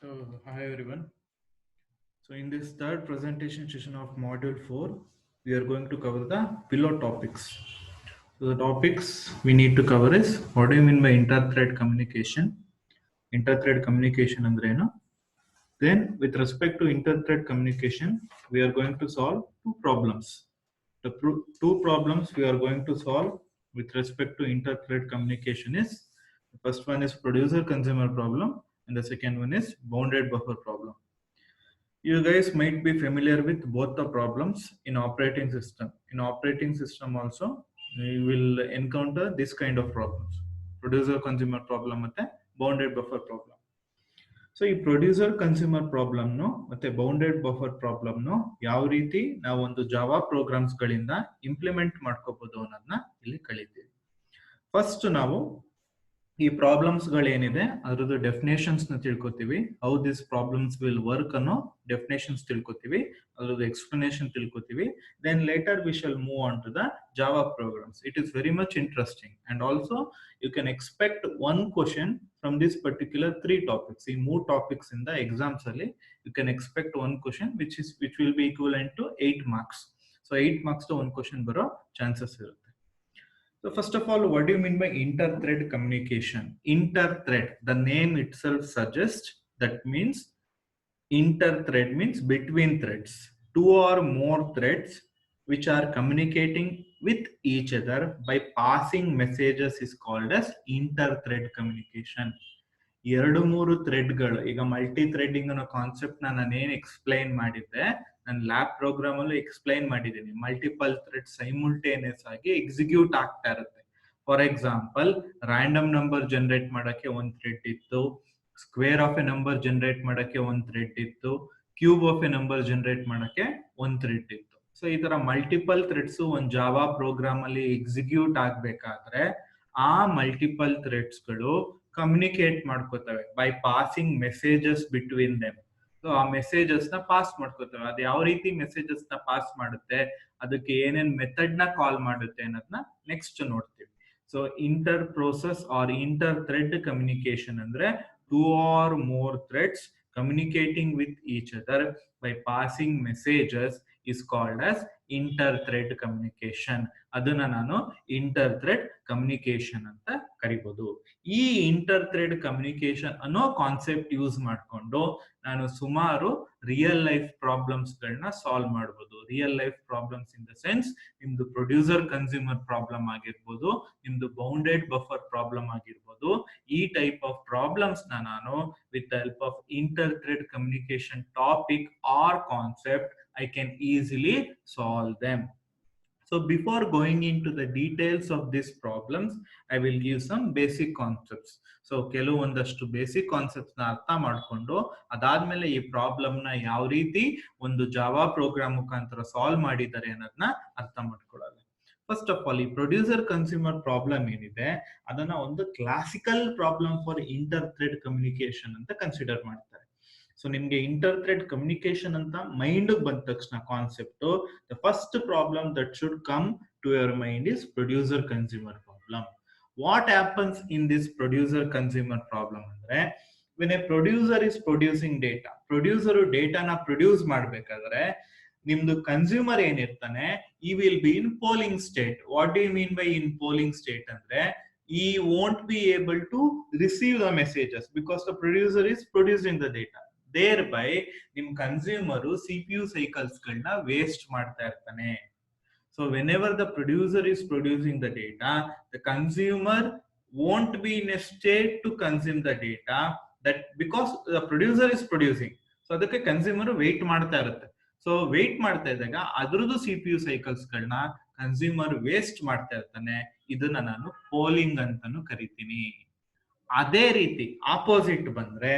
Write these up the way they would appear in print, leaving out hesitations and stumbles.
Hi everyone. So in this third presentation session of module 4, we are going to cover the below topics. So the topics we need to cover is what do you mean by inter-thread communication? Inter-thread communication andrena. Then with respect to inter-thread communication, we are going to solve two problems. The two problems we are going to solve with respect to inter-thread communication is the first one is producer-consumer problem and the second one is bounded buffer problem. You guys might be familiar with both the problems in operating system. In operating system also, we will encounter this kind of problems. Producer consumer problem ಮತ್ತೆ bounded buffer problem. So ಈ producer consumer ಪ್ರಾಬ್ಲಮ್ನು ಮತ್ತೆ bounded buffer ಪ್ರಾಬ್ಲಮ್ನು ಯಾವ ರೀತಿ ನಾವು ಒಂದು Java programmes ಗಳಿಂದ implement ಮಾಡ್ಕೋಬಹುದು ಅನ್ನೋದನ್ನ ಇಲ್ಲಿ ಕಲಿತೀವಿ. ಫಸ್ಟ್ ನಾವು ಈ ಪ್ರಾಬ್ಲಮ್ಸ್ ಗಳೇನಿದೆ ಅದ್ರದ್ದು ಡೆಫಿನೇಷನ್ಸ್ ನ ತಿಳ್ಕೊತೀವಿ. How this problems will work ಅನ್ನೋ ಡೆಫಿನೇಷನ್ಸ್ ತಿಳ್ಕೊತೀವಿ, ಅದ್ರದ್ದು ಎಕ್ಸ್ಪ್ಲನೇಷನ್ ತಿಳ್ಕೊತೀವಿ. Then later we shall move on to the Java programs. It is very much interesting and also you can expect one question from this particular 3 topics. ಈ 3 topics ಇಂದ exams ಅಲ್ಲಿ you can expect one question which will be equivalent to 8 marks. So 8 marks ಒಂದು question ಬರೋ chances ಇರುತ್ತೆ. So first of all, what do you mean by inter-thread communication? Inter-thread, the name itself suggests that means inter-thread means between threads. Two or more threads which are communicating with each other by passing messages is called as inter-thread communication. ಎರಡು ಮೂರು ಥ್ರೆಡ್ಗಳು, ಈಗ multi threading ಅನ್ನೋ concept ನಾನೇನು explain ಮಾಡಿದ್ದೆ, ನಾನು lab program ಅಲ್ಲೂ explain ಮಾಡಿದ್ದೀನಿ. Multiple thread simultaneous ಆಗಿ ಎಕ್ಸಿಕ್ಯೂಟ್ ಆಗ್ತಾ ಇರುತ್ತೆ. For example, random number generate ಮಾಡಕ್ಕೆ ಒಂದು ಥ್ರೆಡ್ ಇತ್ತು, square of A number generate ಮಾಡಕ್ಕೆ ಒಂದು ಥ್ರೆಡ್ ಇತ್ತು, cube of A number generate ಮಾಡಕ್ಕೆ ಒಂದು ಥ್ರೆಡ್ ಇತ್ತು. ಸೊ ಈ ತರ ಮಲ್ಟಿಪಲ್ ಥ್ರೆಡ್ಸ್ ಒಂದು ಜಾವಾ ಪ್ರೋಗ್ರಾಮ್ ಅಲ್ಲಿ ಎಕ್ಸಿಕ್ಯೂಟ್ ಆಗ್ಬೇಕಾದ್ರೆ ಆ ಮಲ್ಟಿಪಲ್ ಥ್ರೆಡ್ಸ್ ಗಳು ಕಮ್ಯುನಿಕೇಟ್ ಮಾಡ್ಕೋತವೆ by passing messages between them. So ಆ ಮೆಸೇಜಸ್ ನ ಪಾಸ್ ಮಾಡ್ಕೋತವೆ. ಅದು ಯಾವ ರೀತಿ ಮೆಸೇಜಸ್ ನ ಪಾಸ್ ಮಾಡುತ್ತೆ, ಅದಕ್ಕೆ ಏನೇನ್ ಮೆಥಡ್ ನ ಕಾಲ್ ಮಾಡುತ್ತೆ ಅನ್ನೋದನ್ನ ನೆಕ್ಸ್ಟ್ ನೋಡ್ತೀವಿ. So inter process or inter thread communication ಅಂದ್ರೆ two or more threads communicating with each other by passing messages is called as inter thread communication. ಅದನ್ನ ನಾನು ಇಂಟರ್ ಥ್ರೆಡ್ ಕಮ್ಯುನಿಕೇಶನ್ ಅಂತ ಕರಿಬಹುದು. ಈ ಇಂಟರ್ ಥ್ರೆಡ್ ಕಮ್ಯುನಿಕೇಶನ್ ಅನ್ನೋ concept use ಮಾಡಿಕೊಂಡು ನಾನು ಸುಮಾರು ರಿಯಲ್ ಲೈಫ್ ಪ್ರಾಬ್ಲಮ್ಸ್ ಗಳನ್ನ ಸಾಲ್ವ್ ಮಾಡಬಹುದು. Real life problems in the sense ನಿಮ್ದು ಪ್ರೊಡ್ಯೂಸರ್ ಕನ್ಸ್ಯೂಮರ್ ಪ್ರಾಬ್ಲಮ್ ಆಗಿರ್ಬೋದು, ನಿಮ್ದು ಬೌಂಡೆಡ್ ಬಫರ್ ಪ್ರಾಬ್ಲಮ್ ಆಗಿರ್ಬೋದು. ಈ ಟೈಪ್ ಆಫ್ ಪ್ರಾಬ್ಲಮ್ಸ್ ನಾನು with the help of inter thread communication topic or concept I can easily solve them. So before going into the details of these problems, I will give some basic concepts. So ಕೆಲವೊಂದಷ್ಟು basic concepts ನ ಅರ್ಥ ಮಾಡಿಕೊಂಡು ಅದಾದ್ಮೇಲೆ ಈ problem ನ ಯಾವ ರೀತಿ ಒಂದು ಜಾವಾ ಪ್ರೋಗ್ರಾಮ್ ಮುಖಾಂತರ ಸಾಲ್ವ್ ಮಾಡಿದ್ದಾರೆ ಅನ್ನೋದನ್ನ ಅರ್ಥ ಮಾಡ್ಕೊಳ್ಳೋಣ. ಫಸ್ಟ್ ಆಫ್ ಆಲ್, ಈ ಪ್ರೊಡ್ಯೂಸರ್ ಕನ್ಸ್ಯೂಮರ್ ಪ್ರಾಬ್ಲಮ್ ಏನಿದೆ ಅದನ್ನ ಒಂದು classical problem for inter thread communication ಅಂತ ಕನ್ಸಿಡರ್ ಮಾಡ್ತಾರೆ. ಸೊ ನಿಮ್ಗೆ ಇಂಟರ್ ಥ್ರೆಡ್ ಕಮ್ಯುನಿಕೇಶನ್ ಅಂತ ಮೈಂಡ್ ಬಂದ ತಕ್ಷಣ concept, the first problem that should come to your mind is producer consumer problem. What happens in this producer consumer problem ಅಂದ್ರೆ, when a producer is producing data, producer ಡೇಟಾನ produce ಮಾಡ್ಬೇಕಾದ್ರೆ ನಿಮ್ದು consumer ಏನಿರ್ತಾನೆ, ಈ will B in polling state. What do you mean by in polling state ಅಂದ್ರೆ, he won't be able to receive the messages because the producer is producing the data. Thereby ನಿಮ್ consumer CPU cycles ಗಳನ್ನ waste ಮಾಡ್ತಾ ಇರ್ತಾನೆ. So whenever the producer is producing the data, the consumer won't be in a state to consume the data, that because the producer is producing. So ಅದಕ್ಕೆ consumer wait ಮಾಡ್ತಾ ಇರುತ್ತೆ. So wait ಮಾಡ್ತಾ ಇದ್ದಾಗ ಅದ್ರದ್ದು CPU cycles ಗಳನ್ನ consumer waste ಮಾಡ್ತಾ ಇರ್ತಾನೆ. ಇದನ್ನ ನಾನು ಪೋಲಿಂಗ್ ಅಂತಾನು ಕರಿತೀನಿ. ಅದೇ ರೀತಿ ಆಪೋಸಿಟ್ ಬಂದ್ರೆ,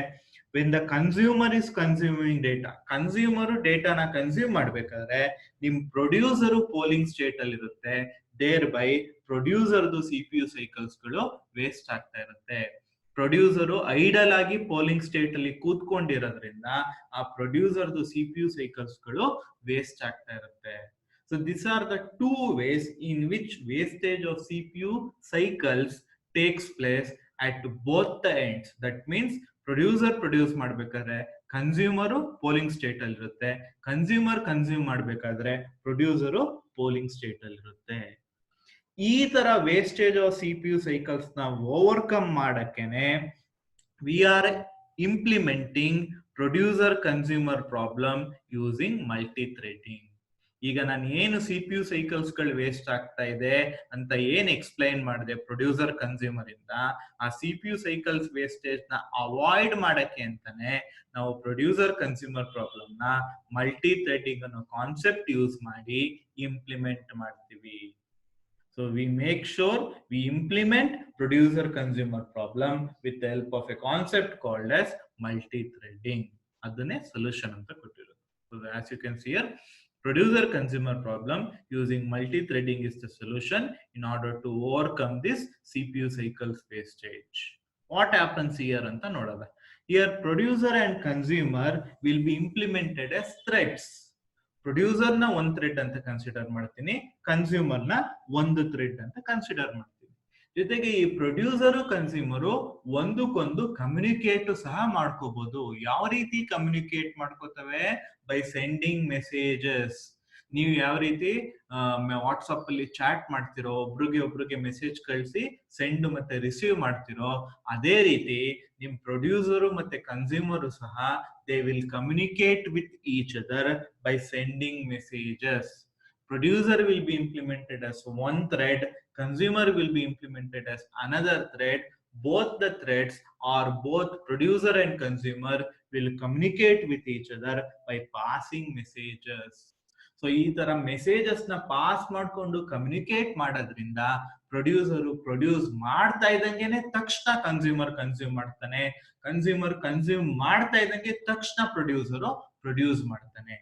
when the consumer is consuming data, consumer ಡೇಟಾನ ಕನ್ಸ್ಯೂಮ್ ಮಾಡ್ಬೇಕಾದ್ರೆ ನಿಮ್ ಪ್ರೊಡ್ಯೂಸರ್ ಪೋಲಿಂಗ್ ಸ್ಟೇಟ್ ಅಲ್ಲಿ ಇರುತ್ತೆ. ದೇರ್ ಬೈ ಪ್ರೊಡ್ಯೂಸರ್ದು CPU ಸೈಕಲ್ಸ್ ಗಳು ವೇಸ್ಟ್ ಆಗ್ತಾ ಇರುತ್ತೆ. ಪ್ರೊಡ್ಯೂಸರು ಐಡಲ್ ಆಗಿ ಪೋಲಿಂಗ್ ಸ್ಟೇಟ್ ಅಲ್ಲಿ ಕೂತ್ಕೊಂಡಿರೋದ್ರಿಂದ ಆ ಪ್ರೊಡ್ಯೂಸರ್ದು CPU ಸೈಕಲ್ಸ್ ಗಳು ವೇಸ್ಟ್ ಆಗ್ತಾ ಇರುತ್ತೆ. So these are the two ways in which wastage of CPU cycles takes place at both the ends. That means producer produce ಮಾಡ್ಬೇಕಾದ್ರೆ ಕನ್ಸ್ಯೂಮರು ಪೋಲಿಂಗ್ ಸ್ಟೇಟ್ ಅಲ್ಲಿ ಇರುತ್ತೆ, ಕನ್ಸ್ಯೂಮರ್ ಕನ್ಸ್ಯೂಮ್ ಮಾಡ್ಬೇಕಾದ್ರೆ ಪ್ರೊಡ್ಯೂಸರು ಪೋಲಿಂಗ್ ಸ್ಟೇಟ್ ಅಲ್ಲಿ ಇರುತ್ತೆ. ಈ ತರ ವೇಸ್ಟೇಜ್ ಆಫ್ CPU ಸೈಕಲ್ಸ್ ನ overcome ಮಾಡಕ್ಕೇನೆ we are implementing producer consumer problem using multi threading. ಈಗ ನಾನು ಏನು CPU ಸೈಕಲ್ಸ್ ಗಳು ವೇಸ್ಟ್ ಆಗ್ತಾ ಇದೆ ಅಂತ ಏನ್ ಎಕ್ಸ್ಪ್ಲೈನ್ ಮಾಡಿದೆ ಪ್ರೊಡ್ಯೂಸರ್ ಕನ್ಸ್ಯೂಮರ್ ಇಂದ, ಆ CPU ಸೈಕಲ್ಸ್ ವೇಸ್ಟೇಜ್ ನ ಅವಾಯ್ಡ್ ಮಾಡಕ್ಕೆ ಅಂತಾನೆ ನಾವು ಪ್ರೊಡ್ಯೂಸರ್ ಕನ್ಸ್ಯೂಮರ್ ಪ್ರಾಬ್ಲಮ್ ನ ಮಲ್ಟಿ ಥ್ರೆಡಿಂಗ್ ಅನ್ನೋ ಕಾನ್ಸೆಪ್ಟ್ ಯೂಸ್ ಮಾಡಿ ಇಂಪ್ಲಿಮೆಂಟ್ ಮಾಡ್ತೀವಿ. So we make sure we implement producer consumer problem with the help of a concept called as multi-threading. Adane solution anta kotirodu. So as you can see here, producer consumer problem using multi-threading is the solution in order to overcome this CPU cycles wastage. What happens here anta nodada. Here producer and consumer will be implemented as threads. Producer ನ ಒಂದ್ thread ಅಂತ consider ಮಾಡ್ತೀನಿ, consumer ನ ಒಂದು thread ಅಂತ consider ಮಾಡ್ತೀನಿ. ಜೊತೆಗೆ ಈ ಪ್ರೊಡ್ಯೂಸರು ಕನ್ಸ್ಯೂಮರು ಒಂದಕ್ಕೊಂದು ಕಮ್ಯುನಿಕೇಟ್ ಸಹ ಮಾಡ್ಕೋಬಹುದು. ಯಾವ ರೀತಿ ಕಮ್ಯುನಿಕೇಟ್ ಮಾಡ್ಕೋತವೆ? By sending messages. ನೀವು ಯಾವ ರೀತಿ ವಾಟ್ಸಪ್ ಅಲ್ಲಿ ಚಾಟ್ ಮಾಡ್ತಿರೋ, ಒಬ್ರಿಗೆ ಮೆಸೇಜ್ ಕಳಿಸಿ ಸೆಂಡ್ ಮತ್ತೆ ರಿಸೀವ್ ಮಾಡ್ತಿರೋ, ಅದೇ ರೀತಿ ನಿಮ್ ಪ್ರೊಡ್ಯೂಸರು ಮತ್ತೆ ಕನ್ಸ್ಯೂಮರು ಸಹ they will communicate with each other by sending messages. Producer will be implemented as one thread, consumer will be implemented as another thread. Both the threads or both producer and consumer will communicate with each other by passing messages. So ಈ ತರ messages ನ pass ಮಾಡ್ಕೊಂಡು communicate ಮಾಡೋದ್ರಿಂದ producer produce ಮಾಡ್ತಾ ಇದ್ದಂಗೆನೆ ತಕ್ಷಣ consumer consume ಮಾಡ್ತಾನೆ, consumer consume ಮಾಡ್ತಾ ಇದ್ದಂಗೆ ತಕ್ಷಣ ಪ್ರೊಡ್ಯೂಸರು ಪ್ರೊಡ್ಯೂಸ್ ಮಾಡ್ತಾನೆ.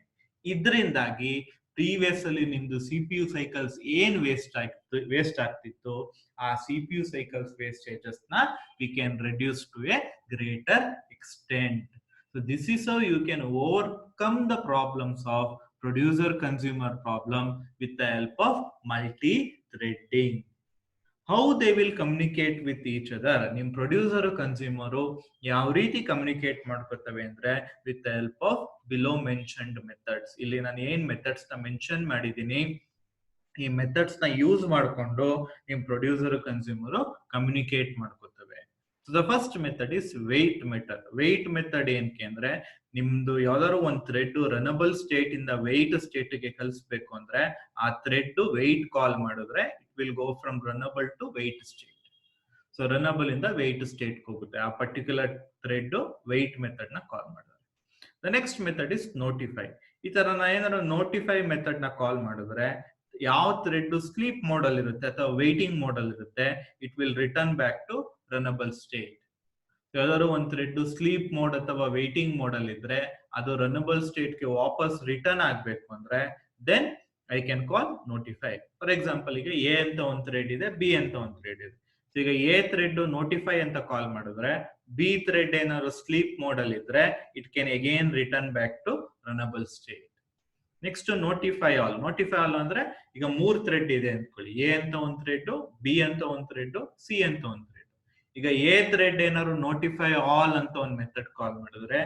ಇದರಿಂದಾಗಿ ಪ್ರೀವಿಯಸ್ ಅಲ್ಲಿ ನಿಮ್ದು CPU ಸೈಕಲ್ಸ್ ಏನ್ ವೇಸ್ಟ್ ಆಗ್ತಿತ್ತು, ಆ CPU ಸೈಕಲ್ಸ್ ವೇಸ್ಟೇಜಸ್ ನ we can reduce to a greater extent. So this is how you can overcome the problems of producer consumer problem with the help of multi threading. How they will communicate with each other? nim producer consumer yav reeti communicate madkotave andre with the help of below mentioned methods. Illi nanu ಏನು methods na mention ಮಾಡಿದೀನಿ, ಈ methods na use ಮಾಡ್ಕೊಂಡು nim producer consumer communicate ಮಾಡ್ಕೊತವೆ. So the first method is wait method. Wait method ಏನಕ್ಕೆ ಅಂದ್ರೆ, ನಿಮ್ದು ಯಾವ್ದಾದ್ರು ಒಂದು thread runnable state ಇಂದ ವೆಯ್ಟ್ ಸ್ಟೇಟ್ ಗೆ ಕಳಿಸ್ಬೇಕು ಅಂದ್ರೆ ಆ ಥ್ರೆಡ್ ವೆಯ್ಟ್ ಕಾಲ್ ಮಾಡಿದ್ರೆ it will go from runnable to wait state. So runnable ಇಂದ ವೆಯ್ಟ್ ಸ್ಟೇಟ್ ಹೋಗುತ್ತೆ, ಆ ಪರ್ಟಿಕ್ಯುಲರ್ ಥ್ರೆಡ್ ವೆಯ್ಟ್ ಮೆಥಡ್ ನ ಕಾಲ್ ಮಾಡಿದ್ರೆ. The next method is notify. ಈ ತರ ನಾ ಏನಾದ್ರು ನೋಟಿಫೈ ಮೆಥಡ್ ನ ಕಾಲ್ ಮಾಡಿದ್ರೆ ಯಾವ ಥ್ರೆಡ್ ಸ್ಲೀಪ್ ಮೋಡ್ ಅಲ್ಲಿ ಇರುತ್ತೆ ಅಥವಾ ವೇಟಿಂಗ್ ಮೋಡ್ ಅಲ್ಲಿ ಇರುತ್ತೆ, it will return back to runnable state. ಯಾವ್ದಾದ್ರು ಒಂದು ಥ್ರೆಡ್ ಸ್ಲೀಪ್ ಮೋಡ್ ಅಥವಾ ವೇಟಿಂಗ್ ಮೋಡ್ ಅಲ್ಲಿ ಇದ್ರೆ ಅದು ರನಬಲ್ ಸ್ಟೇಟ್ ಗೆ ವಾಪಸ್ ರಿಟರ್ನ್ ಆಗ್ಬೇಕು ಅಂದ್ರೆ then I can call notify. For example ಈಗ ಎ ಅಂತ ಒಂದು ಥ್ರೆಡ್ ಇದೆ, ಬಿ ಅಂತ ಒಂದು ಥ್ರೆಡ್ ಇದೆ. ಈಗ ಎ ಥ್ರೆಡ್ ನೋಟಿಫೈ ಅಂತ ಕಾಲ್ ಮಾಡಿದ್ರೆ ಬಿ ಥ್ರೆಡ್ ಏನಾದ್ರು ಸ್ಲೀಪ್ ಮೋಡ್ ಅಲ್ಲಿ ಇದ್ರೆ it can again return back to runnable state. Next notify all. Notify all ಅಂದ್ರೆ ಈಗ 3 ಥ್ರೆಡ್ ಇದೆ ಅಂದ್ಕೊಳ್ಳಿ, ಎ ಅಂತ ಒಂದು ಥ್ರೆಡ್, ಬಿ ಅಂತ ಒಂದು ಥ್ರೆಡ್, ಸಿ ಅಂತ ಒಂದು ಥ್ರೆಡ್. ಈಗ ಎ ಥ್ರೆಡ್ ಏನಾದ್ರು ನೋಟಿಫೈ ಆಲ್ ಅಂತ ಒಂದು ಮೆಥಡ್ ಕಾಲ್ ಮಾಡಿದ್ರೆ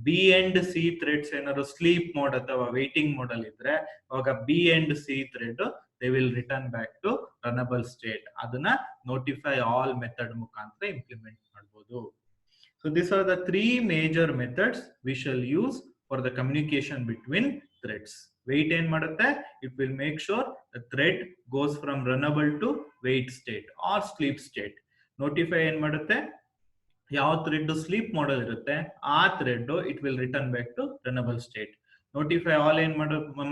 ಬಿ ಅಂಡ್ ಸಿ ಥ್ರೆಡ್ಸ್ ಏನಾದ್ರು ಸ್ಲೀಪ್ ಮೋಡ್ ಅಥವಾ ವೇಟಿಂಗ್ ಮೋಡ್ ಅಲ್ಲಿ ಇದ್ರೆ ಅವಾಗ B and C thread they will return back to runnable state. ಅದನ್ನ ನೋಟಿಫೈ ಆಲ್ ಮೆಥಡ್ ಮುಖಾಂತರ ಇಂಪ್ಲಿಮೆಂಟ್ ಮಾಡಬಹುದು. So this are the 3 major methods we shall use for the communication between threads. Wait ಏನ್ ಮಾಡುತ್ತೆ, it will make sure the thread goes from runnable to wait state or sleep state. Notify ಏನ್ ಮಾಡುತ್ತೆ, ಯಾವ thread sleep ಮಾಡಲ್ ಇರುತ್ತೆ ಆ thread it will return back to runnable state. Notify all ಏನ್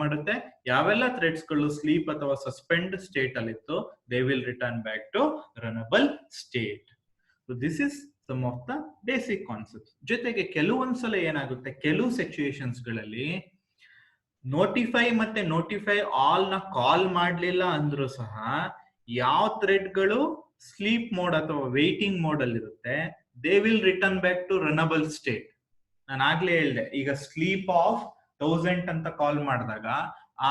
ಮಾಡುತ್ತೆ, ಯಾವೆಲ್ಲ ಥ್ರೆಡ್ಸ್ ಗಳು ಸ್ಲೀಪ್ ಅಥವಾ ಸಸ್ಪೆಂಡ್ ಸ್ಟೇಟ್ ಅಲ್ಲಿ ಇತ್ತು they will return back to runnable state. So this is some of the basic concepts. ಜೊತೆಗೆ ಕೆಲವೊಂದ್ಸಲ ಏನಾಗುತ್ತೆ, ಕೆಲವು ಸಿಚುಯೇಷನ್ಸ್ ಗಳಲ್ಲಿ ನೋಟಿಫೈ ಮತ್ತೆ ನೋಟಿಫೈ ಆಲ್ ನ ಕಾಲ್ ಮಾಡ್ಲಿಲ್ಲ ಅಂದ್ರೂ ಸಹ ಯಾವ ಥ್ರೆಡ್ ಗಳು ಸ್ಲೀಪ್ ಮೋಡ್ ಅಥವಾ ವೇಟಿಂಗ್ ಮೋಡ್ ಅಲ್ಲಿ ಇರುತ್ತೆ they will return back to runnable state. ನಾನು ಆಗ್ಲೇ ಹೇಳಿದೆ, ಈಗ ಸ್ಲೀಪ್ ಆಫ್ 1000 ಅಂತ ಕಾಲ್ ಮಾಡಿದಾಗ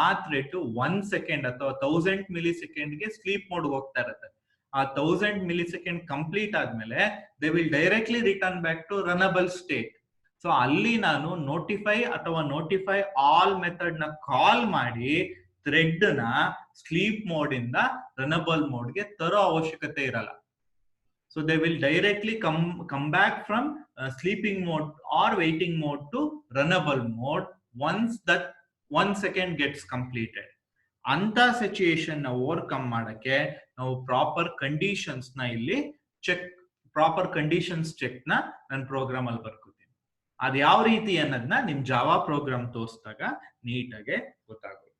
ಆ ಥ್ರೆಡ್ 1 ಸೆಕೆಂಡ್ ಅಥವಾ 1000 ಮಿಲಿ ಸೆಕೆಂಡ್ ಗೆ ಸ್ಲೀಪ್ ಮೋಡ್ ಹೋಗ್ತಾ ಇರುತ್ತೆ. ಆ 1000 millisecond ಕಂಪ್ಲೀಟ್ ಆದ್ಮೇಲೆ they will directly return back to runnable state. So ಅಲ್ಲಿ ನಾನು ನೋಟಿಫೈ ಅಥವಾ ನೋಟಿಫೈ ಆಲ್ ಮೆಥಡ್ ನ ಕಾಲ್ ಮಾಡಿ ಥ್ರೆಡ್ ನ ಸ್ಲೀಪ್ ಮೋಡ್ ಇಂದ ರನಬಲ್ ಮೋಡ್ ಗೆ ತರೋ ಅವಶ್ಯಕತೆ ಇರಲ್ಲ. So they will directly come back from sleeping mode or waiting mode to runnable mode once that 1 second gets completed. ಅಂತ ಸಿಚುಯೇಷನ್ ನ ಓವರ್ಕಮ್ ಮಾಡಕ್ಕೆ ನಾವು ಪ್ರಾಪರ್ ಕಂಡೀಷನ್ಸ್ ನ ಇಲ್ಲಿ ಪ್ರಾಪರ್ ಕಂಡೀಷನ್ಸ್ ಚೆಕ್ ನ ನನ್ನ ಪ್ರೋಗ್ರಾಮ್ ಅಲ್ಲಿ ಬರ್ಕೋತೀನಿ. ಅದ್ ಯಾವ ರೀತಿ ಅನ್ನೋದನ್ನ ನಿಮ್ ಜಾವಾ ಪ್ರೋಗ್ರಾಮ್ ತೋರಿಸಿದಾಗ ನೀಟಾಗೆ ಗೊತ್ತಾಗುತ್ತೆ.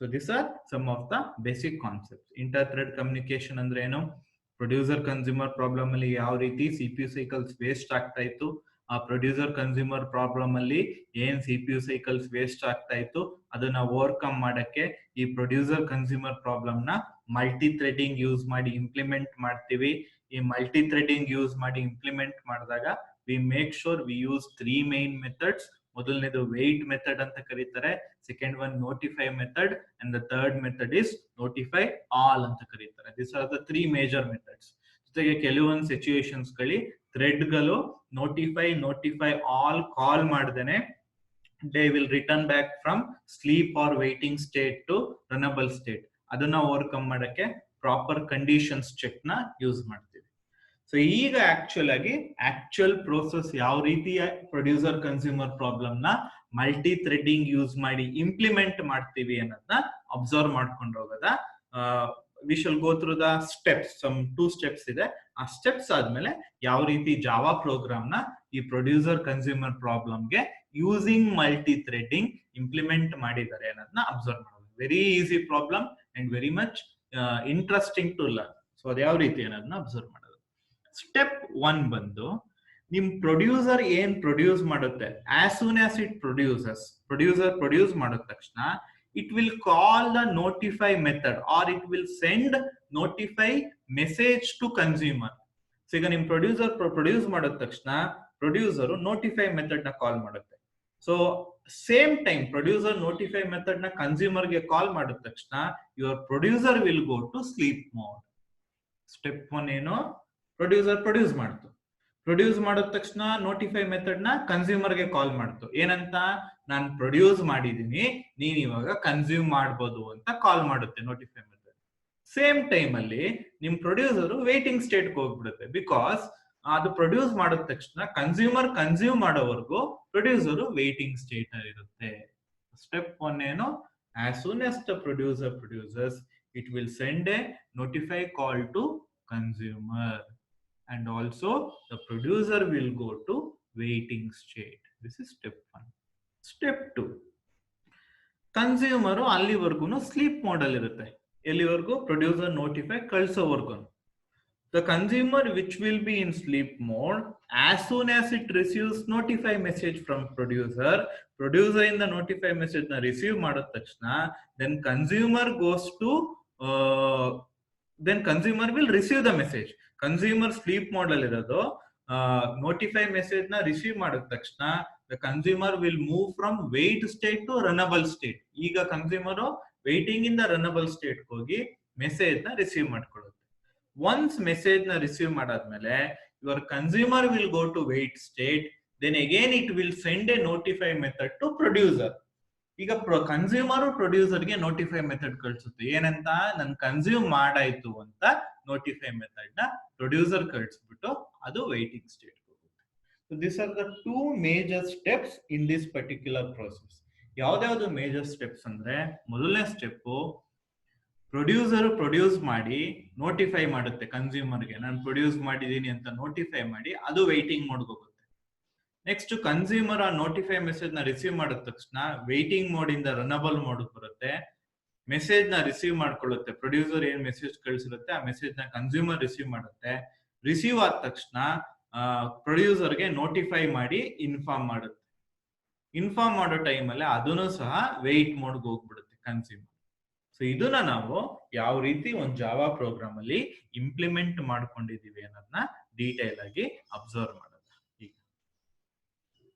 So this are some of the basic concept. Inter thread communication ಅಂದ್ರೆ ಏನು, ಪ್ರೊಡ್ಯೂಸರ್ ಕನ್ಸ್ಯೂಮರ್ ಪ್ರಾಬ್ಲಮ್ ಅಲ್ಲಿ ಯಾವ ರೀತಿ CPU ಸೈಕಲ್ಸ್ ವೇಸ್ಟ್ ಆಗ್ತಾ ಇತ್ತು, ಆ ಪ್ರೊಡ್ಯೂಸರ್ ಕನ್ಸ್ಯೂಮರ್ ಪ್ರಾಬ್ಲಮ್ ಅಲ್ಲಿ ಏನ್ CPU ಸೈಕಲ್ಸ್ ವೇಸ್ಟ್ ಆಗ್ತಾ ಇತ್ತು ಅದನ್ನ ಓವರ್ಕಮ್ ಮಾಡಕ್ಕೆ ಈ ಪ್ರೊಡ್ಯೂಸರ್ ಕನ್ಸ್ಯೂಮರ್ ಪ್ರಾಬ್ಲಮ್ ನ ಮಲ್ಟಿ ಥ್ರೆಡಿಂಗ್ ಯೂಸ್ ಮಾಡಿ ಇಂಪ್ಲಿಮೆಂಟ್ ಮಾಡ್ತೀವಿ. ಈ ಮಲ್ಟಿ ಥ್ರೆಡಿಂಗ್ ಯೂಸ್ ಮಾಡಿ ಇಂಪ್ಲಿಮೆಂಟ್ ಮಾಡಿದಾಗ we make sure we use 3 main methods. ಮೊದಲನೇದು ವೇಟ್ ಮೆಥಡ್ ಅಂತ ಕರೀತಾರೆ, second one notify method, and the third method is notify all ಅಂತ ಕರೀತಾರೆ. This are the 3 major methods. ಜೊತೆಗೆ ಕೆಲವೊಂದು ಸಿಚುಯೇಷನ್ಸ್ ಗಳಲ್ಲಿ ಥ್ರೆಡ್ ಗಳು ನೋಟಿಫೈ ಆಲ್ ಕಾಲ್ ಮಾಡ್ದೇನೆ they will return back from sleep or waiting state to runnable state. ಅದನ್ನ overcome ಮಾಡಕ್ಕೆ proper conditions check ನ ಯೂಸ್ ಮಾಡ್ತೀವಿ. ಸೊ ಈಗ ಆಕ್ಚುಯಲ್ ಪ್ರೋಸೆಸ್ ಯಾವ ರೀತಿಯ ಪ್ರೊಡ್ಯೂಸರ್ ಕನ್ಸ್ಯೂಮರ್ ಪ್ರಾಬ್ಲಮ್ ನ ಮಲ್ಟಿ ಥ್ರೆಡಿಂಗ್ ಯೂಸ್ ಮಾಡಿ ಇಂಪ್ಲಿಮೆಂಟ್ ಮಾಡ್ತೀವಿ ಅನ್ನೋದನ್ನ ಅಬ್ಸರ್ವ್ ಮಾಡ್ಕೊಂಡು ಹೋಗೋದ. We shall go through the steps. Some 2 steps ಇದೆ. ಆ ಸ್ಟೆಪ್ಸ್ ಆದ್ಮೇಲೆ ಯಾವ ರೀತಿ ಜಾವಾ ಪ್ರೋಗ್ರಾಮ್ ನ ಈ ಪ್ರೊಡ್ಯೂಸರ್ ಕನ್ಸ್ಯೂಮರ್ ಪ್ರಾಬ್ಲಮ್ ಗೆ ಯೂಸಿಂಗ್ ಮಲ್ಟಿ ಥ್ರೆಡಿಂಗ್ ಇಂಪ್ಲಿಮೆಂಟ್ ಮಾಡಿದ್ದಾರೆ ಅನ್ನೋದನ್ನ ಅಬ್ಸರ್ವ್ ಮಾಡೋದು. Very easy problem and very much interesting to learn. So ಅದು ಯಾವ ರೀತಿ ಅನ್ನೋದನ್ನ ಅಬ್ಸರ್ವ್ ಮಾಡೋದು. ಸ್ಟೆಪ್ 1 ಬಂದು ನಿಮ್ ಪ್ರೊಡ್ಯೂಸರ್ ಏನ್ ಪ್ರೊಡ್ಯೂಸ್ ಮಾಡುತ್ತೆ, as soon as it producer produce ಮಾಡಿದ ತಕ್ಷಣ it will call the notify method or it will send notify message to consumer. So ಈಗ ನಿಮ್ ಪ್ರೊಡ್ಯೂಸರ್ ಪ್ರೊಡ್ಯೂಸ್ ಮಾಡಿದ ತಕ್ಷಣ ಪ್ರೊಡ್ಯೂಸರ್ ನೋಟಿಫೈ ಮೆಥಡ್ ನ ಕಾಲ್ ಮಾಡುತ್ತೆ. So same time producer notify method ನ consumer ಗೆ ಕಾಲ್ ಮಾಡಿದ ತಕ್ಷಣ your producer will go to sleep mode. Step 1 ಏನು, ಪ್ರೊಡ್ಯೂಸರ್ ಪ್ರೊಡ್ಯೂಸ್ ಮಾಡಿದ ತಕ್ಷಣ ನೋಟಿಫೈ ಮೆಥಡ್ ನ ಕನ್ಸ್ಯೂಮರ್ ಗೆ ಕಾಲ್ ಮಾಡ್ತು. ಏನಂತ, ನಾನು ಪ್ರೊಡ್ಯೂಸ್ ಮಾಡಿದೀನಿ, ನೀನ್ ಇವಾಗ ಕನ್ಸ್ಯೂಮ್ ಮಾಡ್ಬೋದು ಅಂತ ಕಾಲ್ ಮಾಡುತ್ತೆ ನೋಟಿಫೈ ಮೆಥಡ್. ಸೇಮ್ ಟೈಮ್ ಅಲ್ಲಿ ನಿಮ್ ಪ್ರೊಡ್ಯೂಸರ್ ವೇಟಿಂಗ್ ಸ್ಟೇಟ್ ಹೋಗ್ಬಿಡುತ್ತೆ. ಬಿಕಾಸ್ ಅದು ಪ್ರೊಡ್ಯೂಸ್ ಮಾಡಿದ ತಕ್ಷಣ ಕನ್ಸ್ಯೂಮರ್ ಕನ್ಸ್ಯೂಮ್ ಮಾಡೋವರೆಗೂ ಪ್ರೊಡ್ಯೂಸರ್ ವೇಟಿಂಗ್ ಸ್ಟೇಟ್ ಅಲ್ಲಿ ಇರುತ್ತೆ. ಸ್ಟೆಪ್ 1 ಏನು, as soon as the producer producers it will send a notify call to consumer. And also the producer will go to waiting state. This is step 1. Step 2, consumer ಅಲ್ಲಿವರೆಗೂ sleep mode ಅಲ್ಲಿ ಇರುತ್ತೆ. ಎಲ್ಲಿವರೆಗೂ, producer notify ಕಳಿಸೋವರೆಗೂ. The consumer which will be in sleep mode, as soon as it receives notify message from producer ಇಂದ notify message ನ receive ಮಾಡಿದ ತಕ್ಷಣ then consumer will receive the message. Consumer sleep mode ಅಲ್ಲಿ ಇರೋದು, notify message ನ receive ಮಾಡಿದ ತಕ್ಷಣ the consumer will move from wait state to runnable state. ಈಗ ಕನ್ಸ್ಯೂಮರ್ ವೇಟಿಂಗ್ ಇಂದ ರನಬಲ್ ಸ್ಟೇಟ್ ಹೋಗಿ ಮೆಸೇಜ್ ನ ರಿಸೀವ್ ಮಾಡ್ಕೊಳ್ಳುತ್ತೆ. ಒನ್ಸ್ ಮೆಸೇಜ್ ನ ರಿಸೀವ್ ಮಾಡಾದ್ಮೇಲೆ your consumer will go to wait state, then again it will send a notify method to producer. ಈಗ consumer ಪ್ರೊಡ್ಯೂಸರ್ಗೆ notify method ಕಳಿಸುತ್ತೆ. ಏನಂತ, ನನ್ ಕನ್ಸ್ಯೂಮ್ ಮಾಡಾಯ್ತು ಅಂತ ನೋಟಿಫೈ ಮೆಥಡ್ ನ ಪ್ರೊಡ್ಯೂಸರ್ ಕಳಿಸ್ಬಿಟ್ಟು ಅದು ವೇಟಿಂಗ್ ಸ್ಟೇಟ್ ಹೋಗುತ್ತೆ. So this are the 2 major steps in this particular process. ಯಾವ್ದಾವ್ದು ಮೇಜರ್ ಸ್ಟೆಪ್ಸ್ ಅಂದ್ರೆ, ಮೊದಲನೇ ಸ್ಟೆಪ್ ಪ್ರೊಡ್ಯೂಸರ್ ಪ್ರೊಡ್ಯೂಸ್ ಮಾಡಿ ನೋಟಿಫೈ ಮಾಡುತ್ತೆ ಕನ್ಸ್ಯೂಮರ್ಗೆ, ನಾನು ಪ್ರೊಡ್ಯೂಸ್ ಮಾಡಿದೀನಿ ಅಂತ ನೋಟಿಫೈ ಮಾಡಿ ಅದು ವೇಟಿಂಗ್ ಮೋಡ್ಗೆ ಹೋಗುತ್ತೆ. ನೆಕ್ಸ್ಟ್ ಕನ್ಸ್ಯೂಮರ್ ಆ ನೋಟಿಫೈ ಮೆಸೇಜ್ ನ ರಿಸೀವ್ ಮಾಡಿದ ತಕ್ಷಣ ವೇಟಿಂಗ್ ಮೋಡ್ ಇಂದ ರನಬಲ್ ಮೋಡ್ ಬರುತ್ತೆ. ಮೆಸೇಜ್ ನ ರಿಸೀವ್ ಮಾಡ್ಕೊಳ್ಳುತ್ತೆ. ಪ್ರೊಡ್ಯೂಸರ್ ಏನ್ ಮೆಸೇಜ್ ಕಳಿಸಿರುತ್ತೆ ಆ ಮೆಸೇಜ್ ನ ಕನ್ಸ್ಯೂಮರ್ ರಿಸೀವ್ ಮಾಡುತ್ತೆ. ರಿಸೀವ್ ಆದ ತಕ್ಷಣ ಪ್ರೊಡ್ಯೂಸರ್ಗೆ ನೋಟಿಫೈ ಮಾಡಿ ಇನ್ಫಾರ್ಮ್ ಮಾಡುತ್ತೆ. ಇನ್ಫಾರ್ಮ್ ಮಾಡೋ ಟೈಮ್ ಅಲ್ಲಿ ಅದನ್ನು ಸಹ ವೇಟ್ ಮೋಡ್ಗೆ ಹೋಗ್ಬಿಡುತ್ತೆ ಕನ್ಸ್ಯೂಮರ್. ಸೊ ಇದನ್ನ ನಾವು ಯಾವ ರೀತಿ ಒಂದು ಜಾವಾ ಪ್ರೋಗ್ರಾಮ್ ಅಲ್ಲಿ ಇಂಪ್ಲಿಮೆಂಟ್ ಮಾಡ್ಕೊಂಡಿದೀವಿ ಅನ್ನೋದನ್ನ ಡೀಟೇಲ್ ಆಗಿ ಅಬ್ಸರ್ವ್ ಮಾಡೋಣ.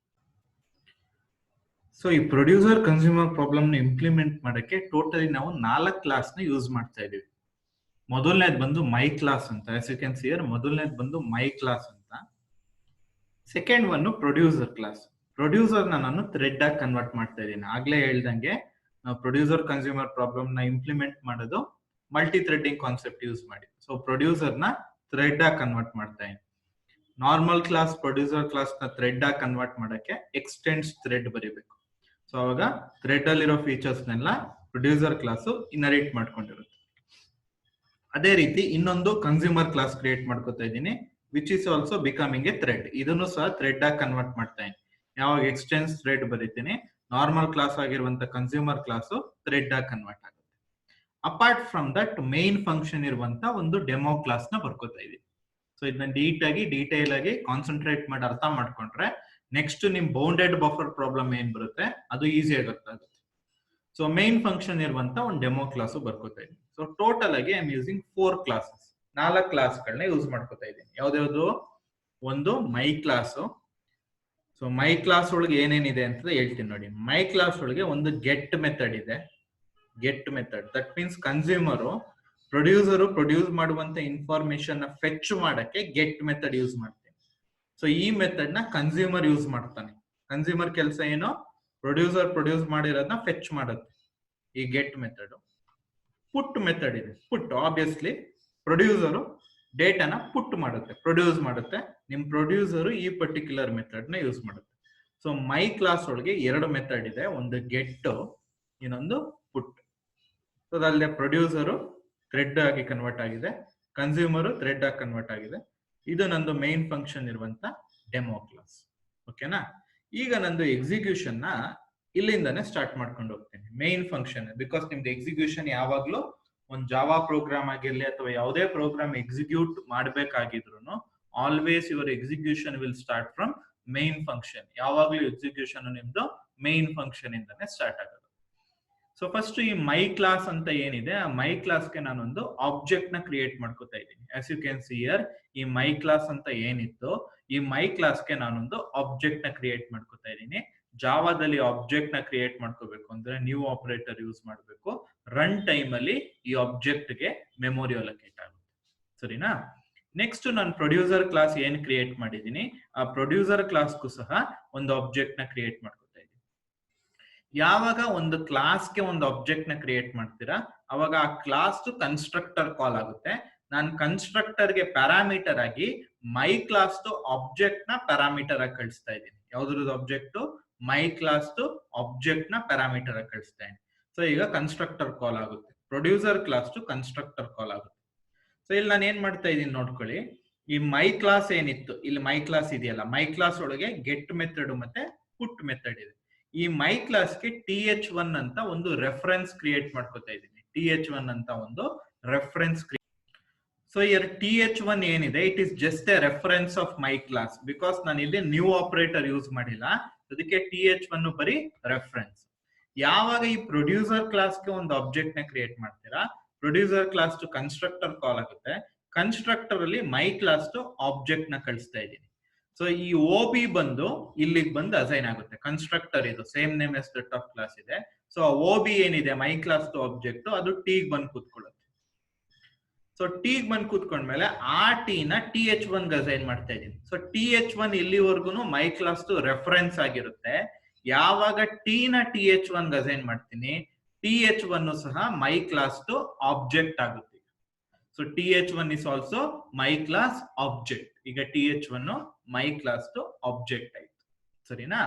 ಸೊ ಈ ಪ್ರೊಡ್ಯೂಸರ್ ಕನ್ಸ್ಯೂಮರ್ ಪ್ರಾಬ್ಲಮ್ ನ ಇಂಪ್ಲಿಮೆಂಟ್ ಮಾಡಕ್ಕೆ ಟೋಟಲಿ ನಾವು 4 ಕ್ಲಾಸ್ ನ ಯೂಸ್ ಮಾಡ್ತಾ ಇದೀವಿ. ಮೊದಲನೇದು ಬಂದು ಮೈ ಕ್ಲಾಸ್ ಅಂತ, as you can see here ಮೊದಲನೇದು ಬಂದು ಮೈ ಕ್ಲಾಸ್ ಅಂತ. Second one producer class. Producer ನಾನು ಥ್ರೆಡ್ ಆಗಿ ಕನ್ವರ್ಟ್ ಮಾಡ್ತಾ ಇದ್ದೀನಿ. ಆಗ್ಲೇ ಹೇಳ್ದಂಗೆ ನಾವು ಪ್ರೊಡ್ಯೂಸರ್ ಕನ್ಸ್ಯೂಮರ್ ಪ್ರಾಬ್ಲಮ್ ನ ಇಂಪ್ಲಿಮೆಂಟ್ ಮಾಡೋದು ಮಲ್ಟಿ ಥ್ರೆಡ್ಡಿಂಗ್ ಕಾನ್ಸೆಪ್ಟ್ ಯೂಸ್ ಮಾಡಿ. ಸೊ ಪ್ರೊಡ್ಯೂಸರ್ ನ ಥ್ರೆಡ್ ಆಗಿ ಕನ್ವರ್ಟ್ ಮಾಡ್ತಾ ಇದ್ದೀನಿ. ನಾರ್ಮಲ್ ಕ್ಲಾಸ್ ಪ್ರೊಡ್ಯೂಸರ್ ಕ್ಲಾಸ್ ನ ಥ್ರೆಡ್ ಆಗಿ ಕನ್ವರ್ಟ್ ಮಾಡಕ್ಕೆ ಎಕ್ಸ್ಟೆಂಡ್ಸ್ ಥ್ರೆಡ್ ಬರೀಬೇಕು. ಸೊ ಅವಾಗ ಥ್ರೆಡ್ ಅಲ್ಲಿರೋ ಫೀಚರ್ಸ್ ನೆಲ್ಲ ಪ್ರೊಡ್ಯೂಸರ್ ಕ್ಲಾಸ್ ಇನ್ಹೆರಿಟ್ ಮಾಡ್ಕೊಂಡಿರುತ್ತೆ. ಅದೇ ರೀತಿ ಇನ್ನೊಂದು ಕನ್ಸ್ಯೂಮರ್ ಕ್ಲಾಸ್ ಕ್ರಿಯೇಟ್ ಮಾಡ್ಕೊತಾ ಇದ್ದೀನಿ, which is also becoming A thread. ಇದನ್ನು ಸಹ ಥ್ರೆಡ್ ಆಗಿ ಕನ್ವರ್ಟ್ ಮಾಡ್ತಾ ಇದ್ದೀನಿ. ಯಾವಾಗ ಎಕ್ಸ್ಟೆನ್ಸ್ ಥ್ರೆಡ್ ಬರೀತೀನಿ, ನಾರ್ಮಲ್ ಕ್ಲಾಸ್ ಆಗಿರುವಂತ ಕನ್ಸ್ಯೂಮರ್ ಕ್ಲಾಸ್ ಥ್ರೆಡ್ ಆಗಿ ಕನ್ವರ್ಟ್ ಆಗುತ್ತೆ. Apart from that main function ಇರುವಂತ ಒಂದು ಡೆಮೋ ಕ್ಲಾಸ್ ನ ಬರ್ಕೋತಾ ಇದ್ದೀನಿ. ಸೊ ಇದನ್ನ ಡೀಟೇಲ್ ಆಗಿ ಕಾನ್ಸಂಟ್ರೇಟ್ ಮಾಡಿ ಅರ್ಥ ಮಾಡ್ಕೊಂಡ್ರೆ ನೆಕ್ಸ್ಟ್ ನಿಮ್ ಬೌಂಡೆಡ್ ಬಫರ್ ಪ್ರಾಬ್ಲಮ್ ಏನ್ ಬರುತ್ತೆ ಅದು ಈಸಿಯಾಗಿ ಗೊತ್ತಾಗುತ್ತೆ. ಸೊ ಮೇನ್ ಫಂಕ್ಷನ್ ಇರುವಂತ ಒಂದು ಡೆಮೋ ಕ್ಲಾಸ್ ಬರ್ಕೋತಾ ಇದ್ದೀನಿ. ಸೊ ಟೋಟಲ್ ಆಗಿ ಐ ಆಮ್ ಯೂಸಿಂಗ್ 4 ಕ್ಲಾಸಸ್, 4 ಕ್ಲಾಸ್ಗಳನ್ನ ಯೂಸ್ ಮಾಡ್ಕೋತಾ ಇದ್ದೀನಿ. ಯಾವ್ದಾವ್ದು? ಒಂದು my class. So my class ಒಳಗೆ ಏನೇನಿದೆ ಅಂತ ಹೇಳ್ತೀನಿ ನೋಡಿ. ಮೈ ಕ್ಲಾಸ್ ಒಳಗೆ ಒಂದು ಗೆಟ್ ಮೆಥಡ್ ಇದೆ. Get method that means consumer producer produce ಮಾಡುವಂತ ಇನ್ಫಾರ್ಮೇಶನ್ ಫೆಚ್ ಮಾಡಕ್ಕೆ ಗೆಟ್ ಮೆಥಡ್ ಯೂಸ್ ಮಾಡ್ತೀನಿ. ಸೊ ಈ ಮೆಥಡ್ ನ ಕನ್ಸ್ಯೂಮರ್ ಯೂಸ್ ಮಾಡ್ತಾನೆ. ಕನ್ಸ್ಯೂಮರ್ ಕೆಲಸ ಏನು? ಪ್ರೊಡ್ಯೂಸರ್ ಪ್ರೊಡ್ಯೂಸ್ ಮಾಡಿರೋದನ್ನ ಫೆಚ್ ಮಾಡುತ್ತೆ ಈ ಗೆಟ್ ಮೆಥಡ್. ಪುಟ್ ಮೆಥಡ್ ಇದೆ. ಪುಟ್ ಆಬ್ವಿಯಸ್ಲಿ ಪ್ರೊಡ್ಯೂಸರ್ ಡೇಟಾನ ಪುಟ್ ಮಾಡುತ್ತೆ, ಪ್ರೊಡ್ಯೂಸ್ ಮಾಡುತ್ತೆ. ನಿಮ್ ಪ್ರೊಡ್ಯೂಸರ್ ಈ ಪರ್ಟಿಕ್ಯುಲರ್ ಮೆಥಡ್ ನ ಯೂಸ್ ಮಾಡುತ್ತೆ. ಸೊ ಮೈ ಕ್ಲಾಸ್ ಒಳಗೆ 2 ಮೆಥಡ್ ಇದೆ, ಒಂದು ಗೆಟ್, ಇನ್ನೊಂದು ಪುಟ್. ಸೊ ಅಲ್ಲೇ ಪ್ರೊಡ್ಯೂಸರ್ ಥ್ರೆಡ್ ಆಗಿ ಕನ್ವರ್ಟ್ ಆಗಿದೆ, ಕನ್ಸ್ಯೂಮರ್ ಥ್ರೆಡ್ ಆಗಿ ಕನ್ವರ್ಟ್ ಆಗಿದೆ. ಇದು ನಂದು ಮೇನ್ ಫಂಕ್ಷನ್ ಇರುವಂತ ಡೆಮೋ ಕ್ಲಾಸ್. ಓಕೆನಾ? ಈಗ ನಂದು ಎಕ್ಸಿಕ್ಯೂಷನ್ ನ ಇಲ್ಲಿಂದಾನೆ ಸ್ಟಾರ್ಟ್ ಮಾಡ್ಕೊಂಡು ಹೋಗ್ತೀನಿ. ಮೇನ್ ಫಂಕ್ಷನ್, ಬಿಕಾಸ್ ನಿಮ್ದು ಎಕ್ಸಿಕ್ಯೂಷನ್ ಯಾವಾಗ್ಲೂ ಒಂದು ಜಾವಾ ಪ್ರೋಗ್ರಾಮ್ ಆಗಿರ್ಲಿ ಅಥವಾ ಯಾವುದೇ ಪ್ರೋಗ್ರಾಮ್ ಎಕ್ಸಿಕ್ಯೂಟ್ ಮಾಡ್ಬೇಕಾಗಿದ್ರು always your execution will start from main function. ಯಾವಾಗ್ಲೂ ಎಕ್ಸಿಕ್ಯೂಷನ್ ನಿಮ್ದು ಮೇನ್ ಫಂಕ್ಷನ್ ಇಂದಾನೆ ಸ್ಟಾರ್ಟ್ ಆಗೋದು. ಸೊ ಫಸ್ಟ್ ಈ ಮೈ ಕ್ಲಾಸ್ ಅಂತ ಏನಿದೆ, ಆ ಮೈ ಕ್ಲಾಸ್ಗೆ ನಾನೊಂದು ಆಬ್ಜೆಕ್ಟ್ ನ ಕ್ರಿಯೇಟ್ ಮಾಡ್ಕೋತಾ ಇದ್ದೀನಿ. As you can see here, ಈ ಮೈ ಕ್ಲಾಸ್ ಅಂತ ಏನಿತ್ತು, ಈ ಮೈ ಕ್ಲಾಸ್ಗೆ ನಾನೊಂದು ಆಬ್ಜೆಕ್ಟ್ ನ ಕ್ರಿಯೇಟ್ ಮಾಡ್ಕೋತಾ ಇದ್ದೀನಿ. ಜಾವಾದಲ್ಲಿ ಆಬ್ಜೆಕ್ಟ್ ನ ಕ್ರಿಯೇಟ್ ಮಾಡ್ಕೋಬೇಕು ಅಂದ್ರೆ ನ್ಯೂ ಆಪರೇಟರ್ ಯೂಸ್ ಮಾಡಬೇಕು. ರನ್ ಟೈಮ್ ಅಲ್ಲಿ ಈ ಆಬ್ಜೆಕ್ಟ್ ಗೆ ಮೆಮೊರಿ ಅಲೋಕೇಟ್ ಆಗುತ್ತೆ. ಸರಿನಾ? ನೆಕ್ಸ್ಟ್ ನಾನು ಪ್ರೊಡ್ಯೂಸರ್ ಕ್ಲಾಸ್ ಏನ್ ಕ್ರಿಯೇಟ್ ಮಾಡಿದೀನಿ, ಆ ಪ್ರೊಡ್ಯೂಸರ್ ಕ್ಲಾಸ್ಗೂ ಸಹ ಒಂದು ಆಬ್ಜೆಕ್ಟ್ ನ ಕ್ರಿಯೇಟ್ ಮಾಡ್ಕೋತಾ ಇದ್ದೀನಿ. ಯಾವಾಗ ಒಂದು ಕ್ಲಾಸ್ಗೆ ಒಂದು ಆಬ್ಜೆಕ್ಟ್ ನ ಕ್ರಿಯೇಟ್ ಮಾಡ್ತೀರಾ ಅವಾಗ ಆ ಕ್ಲಾಸ್ ಕನ್ಸ್ಟ್ರಕ್ಟರ್ ಕಾಲ್ ಆಗುತ್ತೆ. ನಾನು ಕನ್ಸ್ಟ್ರಕ್ಟರ್ ಗೆ ಪ್ಯಾರಾಮೀಟರ್ ಆಗಿ ಮೈ ಕ್ಲಾಸ್ ಆಬ್ಜೆಕ್ಟ್ ನ ಪ್ಯಾರಾಮೀಟರ್ ಆಗಿ ಕಳಿಸ್ತಾ ಇದ್ದೀನಿ. ಯಾವ್ದ್ರದ್ದು ಆಬ್ಜೆಕ್ಟ್? ಮೈ ಕ್ಲಾಸ್ ಆಬ್ಜೆಕ್ಟ್ ನ ಪ್ಯಾರಾಮೀಟರ್ ಆಗಿ ಕಳಿಸ್ತಾ ಇದ್ದೀನಿ. ಸೊ ಈಗ ಕನ್ಸ್ಟ್ರಕ್ಟರ್ ಕಾಲ್ ಆಗುತ್ತೆ, ಪ್ರೊಡ್ಯೂಸರ್ ಕ್ಲಾಸ್ ಕನ್ಸ್ಟ್ರಕ್ಟರ್ ಕಾಲ್ ಆಗುತ್ತೆ. ಸೊ ಇಲ್ಲಿ ನಾನು ಏನ್ ಮಾಡ್ತಾ ಇದ್ದೀನಿ ನೋಡ್ಕೊಳ್ಳಿ. ಈ ಮೈ ಕ್ಲಾಸ್ ಏನಿತ್ತು, ಇಲ್ಲಿ ಮೈ ಕ್ಲಾಸ್ ಇದೆಯಲ್ಲ, ಮೈ ಕ್ಲಾಸ್ ಒಳಗೆ ಗೆಟ್ ಮೆಥಡ್ ಮತ್ತೆ ಪುಟ್ ಮೆಥಡ್ ಇದೆ. ಈ ಮೈ ಕ್ಲಾಸ್ಗೆ TH1 ಅಂತ ಒಂದು ರೆಫರೆನ್ಸ್ ಕ್ರಿಯೇಟ್ ಮಾಡ್ಕೋತಾ ಇದ್ದೀನಿ. TH1 ಅಂತ ಒಂದು ರೆಫರೆನ್ಸ್. ಸೊ ಇಯರ್ TH1 ಏನಿದೆ, it is just A reference of my class. Because ನಾನು ಇಲ್ಲಿ ನ್ಯೂ ಆಪರೇಟರ್ ಯೂಸ್ ಮಾಡಿಲ್ಲ, ಅದಕ್ಕೆ TH1 ಬರೀ ರೆಫರೆನ್ಸ್. ಯಾವಾಗ ಈ ಪ್ರೊಡ್ಯೂಸರ್ ಕ್ಲಾಸ್ಗೆ ಒಂದು ಆಬ್ಜೆಕ್ಟ್ ನ ಕ್ರಿಯೇಟ್ ಮಾಡ್ತೀರಾ, ಪ್ರೊಡ್ಯೂಸರ್ ಕ್ಲಾಸ್ ಕನ್ಸ್ಟ್ರಕ್ಟರ್ ಕಾಲ್ ಆಗುತ್ತೆ. ಕನ್ಸ್ಟ್ರಕ್ಟರ್ ಅಲ್ಲಿ ಮೈ ಕ್ಲಾಸ್ ಆಬ್ಜೆಕ್ಟ್ ನ ಕಳಿಸ್ತಾ ಇದ್ದೀನಿ. ಸೊ ಈ OB ಬಂದು ಇಲ್ಲಿಗೆ ಬಂದು ಅಸೈನ್ ಆಗುತ್ತೆ. ಕನ್ಸ್ಟ್ರಕ್ಟರ್ ಇದು same name yes that of class ಇದೆ. ಸೊ OB ಏನಿದೆ ಮೈ ಕ್ಲಾಸ್ ಆಬ್ಜೆಕ್ಟ್, ಅದು ಟಿಗೆ ಬಂದು ಕೂತ್ಕೊಳ್ಳುತ್ತೆ. ಸೊ ಟಿಗೆ ಬಂದು ಕೂತ್ಕೊಂಡ್ಮೇಲೆ ಆ ಟಿ ನ TH1 ಗೆ ಅಸೈನ್ ಮಾಡ್ತಾ ಇದ್ದೀನಿ. ಸೊ TH1 ಇಲ್ಲಿವರೆಗೂ ಮೈ ಕ್ಲಾಸ್ ರೆಫರೆನ್ಸ್ ಆಗಿರುತ್ತೆ. ಯಾವಾಗ ಟಿ ನ TH1 ಗೆ ಅಸೈನ್ ಮಾಡ್ತೀನಿ, TH1 ಸಹ ಮೈ ಕ್ಲಾಸ್ ಆಬ್ಜೆಕ್ಟ್ ಆಗುತ್ತೆ. So TH1 is also my class object. ಈಗ TH1 ಮೈ ಕ್ಲಾಸ್ ಆಬ್ಜೆಕ್ಟ್ ಆಯ್ತು. ಸರಿನಾ?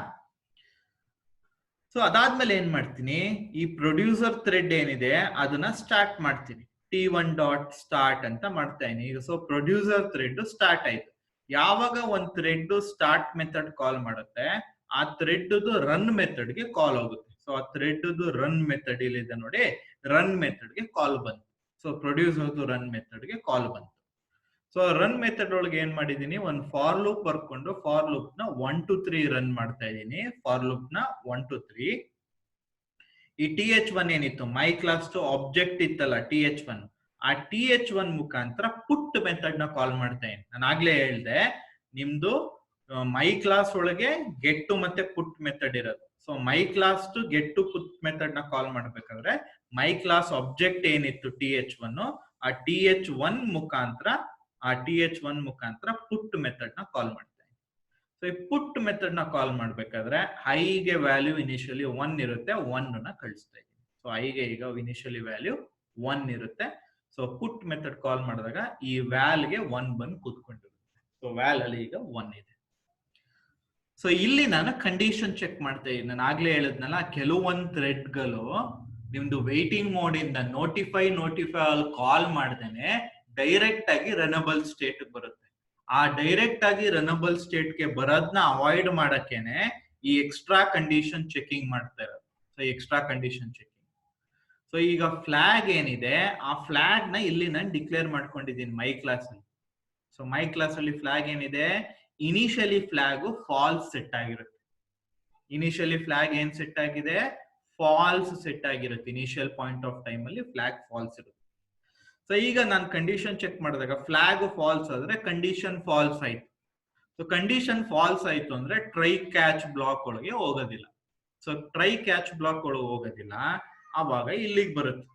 ಸೊ ಅದಾದ್ಮೇಲೆ ಏನ್ ಮಾಡ್ತೀನಿ, ಈ ಪ್ರೊಡ್ಯೂಸರ್ ಥ್ರೆಡ್ ಏನಿದೆ ಅದನ್ನ ಸ್ಟಾರ್ಟ್ ಮಾಡ್ತೀನಿ. T1 ಡಾಟ್ ಸ್ಟಾರ್ಟ್ ಅಂತ ಮಾಡ್ತಾ ಇದೀನಿ. ಈಗ ಸೊ ಪ್ರೊಡ್ಯೂಸರ್ ಥ್ರೆಡ್ ಸ್ಟಾರ್ಟ್ ಆಯ್ತು. ಯಾವಾಗ ಒಂದ್ ಥ್ರೆಡ್ ಸ್ಟಾರ್ಟ್ ಮೆಥಡ್ ಕಾಲ್ ಮಾಡುತ್ತೆ, ಆ ಥ್ರೆಡ್ ರನ್ ಮೆಥಡ್ ಗೆ ಕಾಲ್ ಹೋಗುತ್ತೆ. ಸೊ ಆ ಥ್ರೆಡ್ ರನ್ ಮೆಥಡ್ ಇಲ್ಲಿದೆ ನೋಡಿ, ರನ್ ಮೆಥಡ್ ಗೆ ಕಾಲ್ ಬಂತು. ಸೊ ಪ್ರೊಡ್ಯೂಸರ್ ರನ್ ಮೆಥಡ್ ಗೆ ಕಾಲ್ ಬಂತು. ಸೊ ರನ್ ಮೆಥಡ್ ಒಳಗೆ ಏನ್ ಮಾಡಿದೀನಿ, ಒಂದು ಫಾರ್ ಲೂಪ್ ಬರ್ಕೊಂಡು ಫಾರ್ ಲೂಪ್ ನ 1 to 3 ರನ್ ಮಾಡ್ತಾ ಇದ್ದೀನಿ. ಫಾರ್ ಲೂಪ್ ನ 1 to 3. ಈ TH1 ಏನಿತ್ತು ಮೈ ಕ್ಲಾಸ್ ಆಬ್ಜೆಕ್ಟ್ ಇತ್ತಲ್ಲ TH1, ಆ TH1 ಮುಖಾಂತರ ಪುಟ್ ಮೆಥಡ್ ನ ಕಾಲ್ ಮಾಡ್ತಾ ಇದ್ದೀನಿ. ನಾನು ಆಗ್ಲೇ ಹೇಳ್ದೆ ನಿಮ್ದು ಮೈ ಕ್ಲಾಸ್ ಒಳಗೆ ಗೆಟ್ ಟು ಮತ್ತೆ ಪುಟ್ ಮೆಥಡ್ ಇರೋದು. So my class to get to put method ನ ಕಾಲ್ ಮಾಡ್ಬೇಕಾದ್ರೆ ಮೈ ಕ್ಲಾಸ್ ಆಬ್ಜೆಕ್ಟ್ ಏನಿತ್ತು TH1, ಆ TH1 ಮುಖಾಂತರ ಪುಟ್ ಮೆಥಡ್ ನ ಕಾಲ್ ಮಾಡ್ತಾ ಇದ್ದೀನಿ. ಸೊ ಈ ಪುಟ್ ಮೆಥಡ್ ನ ಕಾಲ್ ಮಾಡ್ಬೇಕಾದ್ರೆ ಐಗೆ ವ್ಯಾಲ್ಯೂ ಇನಿಷಿಯಲಿ 1 ಇರುತ್ತೆ, 1 ನ ಕಳಿಸ್ತಾ ಇದ್ದೀನಿ. ಸೊ ಐಗೆ ಈಗ ಇನಿಷಿಯಲಿ ವ್ಯಾಲ್ಯೂ 1 ಇರುತ್ತೆ. ಸೊ ಪುಟ್ ಮೆಥಡ್ ಕಾಲ್ ಮಾಡಿದಾಗ ಈ ವ್ಯಾಲ್ಗೆ 1 ಬಂದು ಕೂತ್ಕೊಂಡಿರುತ್ತೆ. ಸೊ ವ್ಯಾಲ್ ಅಲ್ಲಿ ಈಗ 1 ಇದೆ. ಸೊ ಇಲ್ಲಿ ನಾನು ಕಂಡೀಷನ್ ಚೆಕ್ ಮಾಡ್ತಾ ಇದ್ದೀನಿ. ನಾನು ಆಗ್ಲೇ ಹೇಳಿದ್ನಲ್ಲ, ಕೆಲವೊಂದು ಥ್ರೆಡ್ಗಳು ನಿಮ್ದು ವೇಟಿಂಗ್ ಮೋಡ್ ಇಂದ ನೋಟಿಫೈ ಅಲ್ಲಿ ಕಾಲ್ ಮಾಡ್ದೇನೆ ಡೈರೆಕ್ಟ್ ಆಗಿ ರನಬಲ್ ಸ್ಟೇಟ್ ಬರುತ್ತೆ. ಆ ಡೈರೆಕ್ಟ್ ಆಗಿ ರನಬಲ್ ಸ್ಟೇಟ್ ಗೆ ಬರೋದನ್ನ ಅವಾಯ್ಡ್ ಮಾಡಕ್ಕೇನೆ ಈ ಎಕ್ಸ್ಟ್ರಾ ಕಂಡೀಷನ್ ಚೆಕಿಂಗ್ ಮಾಡ್ತಾ ಇರೋದು. So extra condition checking. So ಈಗ ಫ್ಲಾಗ್ ಏನಿದೆ, ಆ ಫ್ಲಾಗ್ ನ ಇಲ್ಲಿ ನಾನು ಡಿಕ್ಲೇರ್ ಮಾಡ್ಕೊಂಡಿದ್ದೀನಿ ಮೈ ಕ್ಲಾಸ್ ಅಲ್ಲಿ. ಸೊ ಮೈ ಕ್ಲಾಸ್ ಅಲ್ಲಿ ಫ್ಲಾಗ್ ಏನಿದೆ, ಇನಿಷಿಯಲಿ ಫ್ಲಾಗ್ ಫಾಲ್ಸ್ ಸೆಟ್ ಆಗಿರುತ್ತೆ. ಇನಿಷಿಯಲಿ ಫ್ಲಾಗ್ ಏನ್ ಸೆಟ್ ಆಗಿದೆ, ಫಾಲ್ಸ್ ಸೆಟ್ ಆಗಿರುತ್ತೆ. ಇನಿಷಿಯಲ್ ಪಾಯಿಂಟ್ ಆಫ್ ಟೈಮ್ ಅಲ್ಲಿ ಫ್ಲಾಗ್ ಫಾಲ್ಸ್ ಇರುತ್ತೆ. ಸೊ ಈಗ ನಾನು ಕಂಡೀಷನ್ ಚೆಕ್ ಮಾಡಿದಾಗ ಫ್ಲಾಗ್ ಫಾಲ್ಸ್ ಆದ್ರೆ ಕಂಡೀಷನ್ ಫಾಲ್ಸ್ ಆಯ್ತು. ಸೊ ಕಂಡೀಷನ್ ಫಾಲ್ಸ್ ಆಯ್ತು ಅಂದ್ರೆ ಟ್ರೈ ಕ್ಯಾಚ್ ಬ್ಲಾಕ್ ಒಳಗೆ ಹೋಗೋದಿಲ್ಲ. ಸೊ ಟ್ರೈ ಕ್ಯಾಚ್ ಬ್ಲಾಕ್ ಒಳಗೆ ಹೋಗೋದಿಲ್ಲ, ಆವಾಗ ಇಲ್ಲಿಗೆ ಬರುತ್ತೆ.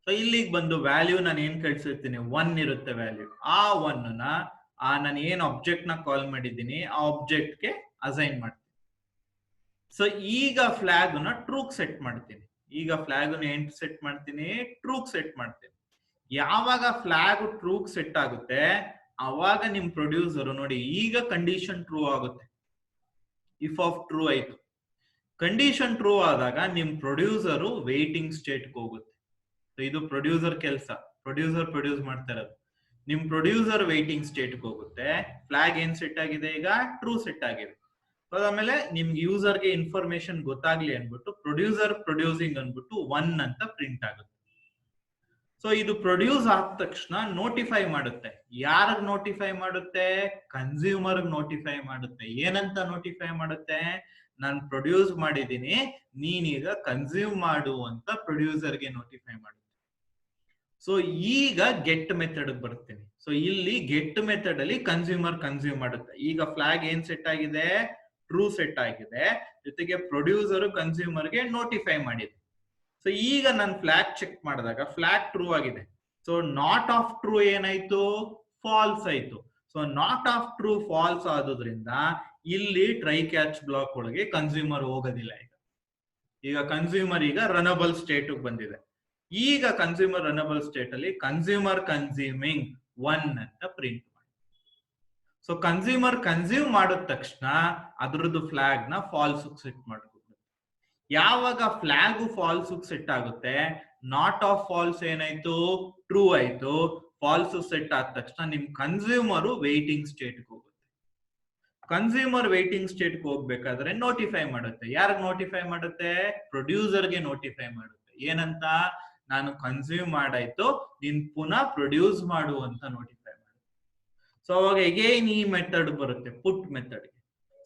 ಸೊ ಇಲ್ಲಿಗೆ ಬಂದು ವ್ಯಾಲ್ಯೂ ನಾನು ಏನ್ ಕಳ್ಸಿರ್ತೀನಿ, 1 ಇರುತ್ತೆ ವ್ಯಾಲ್ಯೂ. ಆ 1 ನ ನಾನು ಏನ್ ಆಬ್ಜೆಕ್ಟ್ ನ ಕಾಲ್ ಮಾಡಿದ್ದೀನಿ ಆ ಆಬ್ಜೆಕ್ಟ್ ಗೆ ಅಸೈನ್ ಮಾಡ್ತೀನಿ. ಸೊ ಈಗ ಫ್ಲಾಗ್ ನ ಟ್ರೂಕ್ ಸೆಟ್ ಮಾಡ್ತೀನಿ. ಈಗ ಫ್ಲಾಗ್ ನ ಏನ್ ಸೆಟ್ ಮಾಡ್ತೀನಿ, ಟ್ರೂಕ್ ಸೆಟ್ ಮಾಡ್ತೀನಿ. ಯಾವಾಗ ಫ್ಲಾಗ್ ಟ್ರೂಕ್ ಸೆಟ್ ಆಗುತ್ತೆ ಅವಾಗ ನಿಮ್ ಪ್ರೊಡ್ಯೂಸರ್ ನೋಡಿ ಈಗ ಕಂಡೀಷನ್ ಟ್ರೂ ಆಗುತ್ತೆ. ಇಫ್ ಆಫ್ ಟ್ರೂ ಆಯ್ತು, ಕಂಡೀಷನ್ ಟ್ರೂ ಆದಾಗ ನಿಮ್ ಪ್ರೊಡ್ಯೂಸರ್ ವೇಟಿಂಗ್ ಸ್ಟೇಟ್ ಹೋಗುತ್ತೆ. ಇದು ಪ್ರೊಡ್ಯೂಸರ್ ಕೆಲಸ, ಪ್ರೊಡ್ಯೂಸರ್ ಪ್ರೊಡ್ಯೂಸ್ ಮಾಡ್ತಾ ಇರೋದು. ನಿಮ್ ಪ್ರೊಡ್ಯೂಸರ್ ವೇಟಿಂಗ್ ಸ್ಟೇಟ್ ಹೋಗುತ್ತೆ. ಫ್ಲಾಗ್ ಏನ್ ಸೆಟ್ ಆಗಿದೆ, ಈಗ ಟ್ರೂ ಸೆಟ್ ಆಗಿದೆ. ಅದಾದ್ಮೇಲೆ ನಿಮ್ಗೆ ಯೂಸರ್ ಗೆ ಇನ್ಫಾರ್ಮೇಶನ್ ಗೊತ್ತಾಗ್ಲಿ ಅನ್ಬಿಟ್ಟು ಪ್ರೊಡ್ಯೂಸರ್ ಪ್ರೊಡ್ಯೂಸಿಂಗ್ ಅನ್ಬಿಟ್ಟು 1 ಅಂತ ಪ್ರಿಂಟ್ ಆಗುತ್ತೆ. ಸೊ ಇದು ಪ್ರೊಡ್ಯೂಸ್ ಆದ ತಕ್ಷಣ ನೋಟಿಫೈ ಮಾಡುತ್ತೆ. ಯಾರಿಗ್ ನೋಟಿಫೈ ಮಾಡುತ್ತೆ, ಕನ್ಸ್ಯೂಮರ್ ನೋಟಿಫೈ ಮಾಡುತ್ತೆ. ಏನಂತ ನೋಟಿಫೈ ಮಾಡುತ್ತೆ, ನಾನು ಪ್ರೊಡ್ಯೂಸ್ ಮಾಡಿದೀನಿ, ನೀನೀಗ ಕನ್ಸ್ಯೂಮ್ ಮಾಡು ಅಂತ ಪ್ರೊಡ್ಯೂಸರ್ಗೆ ನೋಟಿಫೈ ಮಾಡುತ್ತೆ. ಸೊ ಈಗ ಗೆಟ್ ಮೆಥಡ್ ಬರ್ತೀನಿ. ಸೊ ಇಲ್ಲಿ ಗೆಟ್ ಮೆಥಡ್ ಅಲ್ಲಿ ಕನ್ಸ್ಯೂಮ್ ಮಾಡುತ್ತೆ. ಈಗ ಫ್ಲಾಗ್ ಏನ್ ಸೆಟ್ ಆಗಿದೆ, ಟ್ರೂ ಸೆಟ್ ಆಗಿದೆ, ಜೊತೆಗೆ ಪ್ರೊಡ್ಯೂಸರ್ ಕನ್ಸ್ಯೂಮರ್ ಗೆ ನೋಟಿಫೈ ಮಾಡಿದೆ. ಸೊ ಈಗ ನಾನು ಫ್ಲಾಗ್ ಚೆಕ್ ಮಾಡಿದಾಗ ಫ್ಲಾಗ್ ಟ್ರೂ ಆಗಿದೆ. ಸೊ ನಾಟ್ ಆಫ್ ಟ್ರೂ ಏನಾಯ್ತು, ಫಾಲ್ಸ್ ಆಯ್ತು. So not of true false ಆಗೋದ್ರಿಂದ ಇಲ್ಲಿ ಟ್ರೈ ಕ್ಯಾಚ್ ಬ್ಲಾಕ್ ಒಳಗೆ ಕನ್ಸ್ಯೂಮರ್ ಹೋಗೋದಿಲ್ಲ. ಈಗ ಕನ್ಸ್ಯೂಮರ್ ಈಗ ರನಬಲ್ ಸ್ಟೇಟ್ ಬಂದಿದೆ. ಈಗ ಕನ್ಸ್ಯೂಮರ್ ರನಬಲ್ ಸ್ಟೇಟ್ ಅಲ್ಲಿ ಕನ್ಸ್ಯೂಮರ್ ಕನ್ಸ್ಯೂಮಿಂಗ್ 1 ಅಂತ ಪ್ರಿಂಟ್ ಮಾಡಿ. ಸೊ ಕನ್ಸ್ಯೂಮರ್ ಕನ್ಸ್ಯೂಮ್ ಮಾಡಿದ ತಕ್ಷಣ ಅದ್ರದ್ದು ಫ್ಲಾಗ್ ನ ಫಾಲ್ಸ್ ಸೆಟ್ ಮಾಡ್ಕೊಬೇಕು. ಯಾವಾಗ ಫ್ಲಾಗ್ ಫಾಲ್ಸ್ ಸೆಟ್ ಆಗುತ್ತೆ, ನಾಟ್ ಆಫ್ ಫಾಲ್ಸ್ ಏನಾಯ್ತು, ಟ್ರೂ ಆಯ್ತು. ಫಾಲ್ಸ್ ಸೆಟ್ ಆದ ತಕ್ಷಣ ನಿಮ್ ಕನ್ಸ್ಯೂಮರ್ ವೇಟಿಂಗ್ ಸ್ಟೇಟ್ ಹೋಗುತ್ತೆ. ಕನ್ಸ್ಯೂಮರ್ ವೇಟಿಂಗ್ ಸ್ಟೇಟ್ ಹೋಗ್ಬೇಕಾದ್ರೆ ನೋಟಿಫೈ ಮಾಡುತ್ತೆ. ಯಾರಿಗೆ ನೋಟಿಫೈ ಮಾಡುತ್ತೆ, ಪ್ರೊಡ್ಯೂಸರ್ಗೆ ನೋಟಿಫೈ ಮಾಡುತ್ತೆ. ಏನಂತ, ನಾನು ಕನ್ಸ್ಯೂಮ್ ಮಾಡಾಯ್ತು, ನೀನ್ ಪುನಃ ಪ್ರೊಡ್ಯೂಸ್ ಮಾಡು ಅಂತ ನೋಟಿಫೈ ಮಾಡುತ್ತೆ. ಸೊ ಅವಾಗ ಅಗೈನ್ ಈ ಮೆಥಡ್ ಬರುತ್ತೆ, ಪುಟ್ ಮೆಥಡ್ಗೆ.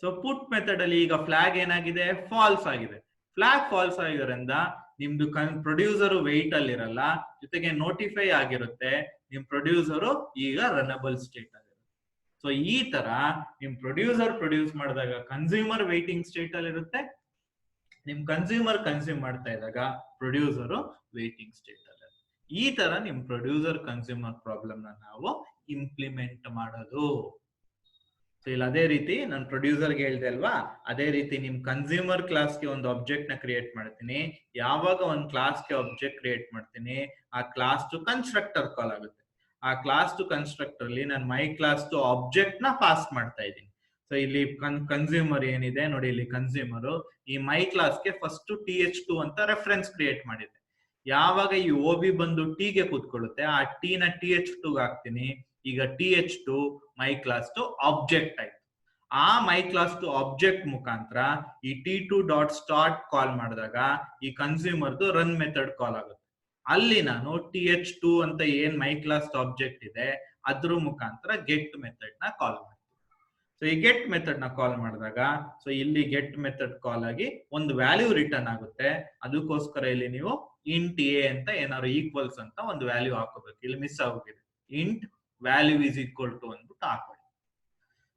ಸೊ ಪುಟ್ ಮೆಥಡ್ ಅಲ್ಲಿ ಈಗ ಫ್ಲಾಗ್ ಏನಾಗಿದೆ, ಫಾಲ್ಸ್ ಆಗಿದೆ. ಫ್ಲಾಗ್ ಫಾಲ್ಸ್ ಆಗಿರೋದ್ರಿಂದ ನಿಮ್ದು ಪ್ರೊಡ್ಯೂಸರ್ ವೆಯ್ಟ್ ಅಲ್ಲಿ ಇರಲ್ಲ, ಜೊತೆಗೆ ನೋಟಿಫೈ ಆಗಿರುತ್ತೆ. ನಿಮ್ ಪ್ರೊಡ್ಯೂಸರ್ ಈಗ ರನಬಲ್ ಸ್ಟೇಟ್ ಆಗಿರುತ್ತೆ. ಸೊ ಈ ತರ ನಿಮ್ ಪ್ರೊಡ್ಯೂಸರ್ ಪ್ರೊಡ್ಯೂಸ್ ಮಾಡಿದಾಗ ಕನ್ಸ್ಯೂಮರ್ ವೇಟಿಂಗ್ ಸ್ಟೇಟ್ ಅಲ್ಲಿ ಇರುತ್ತೆ. ನಿಮ್ ಕನ್ಸ್ಯೂಮರ್ ಕನ್ಸ್ಯೂಮ್ ಮಾಡ್ತಾ ಇದ್ದಾಗ ಪ್ರೊಡ್ಯೂಸರ್ ವೇಟಿಂಗ್ ಸ್ಟೇಟ್ ಅಲ್ಲಿ. ಈ ತರ ನಿಮ್ ಪ್ರೊಡ್ಯೂಸರ್ ಕನ್ಸ್ಯೂಮರ್ ಪ್ರಾಬ್ಲಮ್ ನ ನಾವು ಇಂಪ್ಲಿಮೆಂಟ್ ಮಾಡೋದು. ಸೊ ಇಲ್ಲಿ ಅದೇ ರೀತಿ ನಾನು ಪ್ರೊಡ್ಯೂಸರ್ಗೆ ಹೇಳ್ದೆ ಅಲ್ವಾ, ಅದೇ ರೀತಿ ನಿಮ್ ಕನ್ಸ್ಯೂಮರ್ ಕ್ಲಾಸ್ಗೆ ಒಂದು ಆಬ್ಜೆಕ್ಟ್ ನ ಕ್ರಿಯೇಟ್ ಮಾಡ್ತೀನಿ. ಯಾವಾಗ ಒಂದು ಕ್ಲಾಸ್ಗೆ ಆಬ್ಜೆಕ್ಟ್ ಕ್ರಿಯೇಟ್ ಮಾಡ್ತೀನಿ, ಆ ಕ್ಲಾಸ್ ಟು ಕನ್ಸ್ಟ್ರಕ್ಟರ್ ಕಾಲ್ ಆಗುತ್ತೆ. ಆ ಕ್ಲಾಸ್ ಟು ಕನ್ಸ್ಟ್ರಕ್ಟರ್ ಅಲ್ಲಿ ನಾನು ಮೈ ಕ್ಲಾಸ್ ಟು ಆಬ್ಜೆಕ್ಟ್ ನ ಪಾಸ್ ಮಾಡ್ತಾ ಇದ್ದೀನಿ. ಸೊ ಇಲ್ಲಿ ಕನ್ಸ್ಯೂಮರ್ ಏನಿದೆ ನೋಡಿ, ಇಲ್ಲಿ ಕನ್ಸ್ಯೂಮರ್ ಈ ಮೈ ಕ್ಲಾಸ್ಗೆ ಫಸ್ಟ್ TH2 ಅಂತ ರೆಫರೆನ್ಸ್ ಕ್ರಿಯೇಟ್ ಮಾಡಿದೆ. ಯಾವಾಗ ಈ OB ಬಂದು T ಗೆ ಕೂತ್ಕೊಳ್ಳುತ್ತೆ, ಆ T ನ TH2 ಹಾಕ್ತೀನಿ. ಈಗ TH2 my class to object ಆಯ್ತು. ಆ ಮೈ ಕ್ಲಾಸ್ ಟು ಆಬ್ಜೆಕ್ಟ್ ಮುಖಾಂತರ ಈ T2 ಡಾಟ್ ಸ್ಟಾರ್ಟ್ ಕಾಲ್ ಮಾಡಿದಾಗ ಈ ಕನ್ಸ್ಯೂಮರ್ದು ರನ್ ಮೆಥಡ್ ಕಾಲ್ ಆಗುತ್ತೆ. ಅಲ್ಲಿ ನಾನು TH2 ಅಂತ ಏನ್ ಮೈ ಕ್ಲಾಸ್ ಆಬ್ಜೆಕ್ಟ್ ಇದೆ ಅದ್ರ ಮುಖಾಂತರ ಗೆಟ್ ಮೆಥಡ್ ನ ಕಾಲ್ ಮಾಡ್ತೀನಿ. ಸೊ ಈ ಗೆಟ್ ಮೆಥಡ್ ನ ಕಾಲ್ ಮಾಡಿದಾಗ ಸೊ ಇಲ್ಲಿ ಗೆಟ್ ಮೆಥಡ್ ಕಾಲ್ ಆಗಿ ಒಂದು ವ್ಯಾಲ್ಯೂ ರಿಟರ್ನ್ ಆಗುತ್ತೆ. ಅದಕ್ಕೋಸ್ಕರ ಇಲ್ಲಿ ನೀವು ಇಂಟ್ ಎ ಅಂತ ಏನಾದ್ರು ಈಕ್ವಲ್ಸ್ ಅಂತ ಒಂದು ವ್ಯಾಲ್ಯೂ ಹಾಕೋಬೇಕು. ಇಲ್ಲಿ ಮಿಸ್ ಆಗೋಗಿದೆ, int value is equal to ಅಂದ್ಬಿಟ್ಟು ಹಾಕೊಳ್ಳಿ.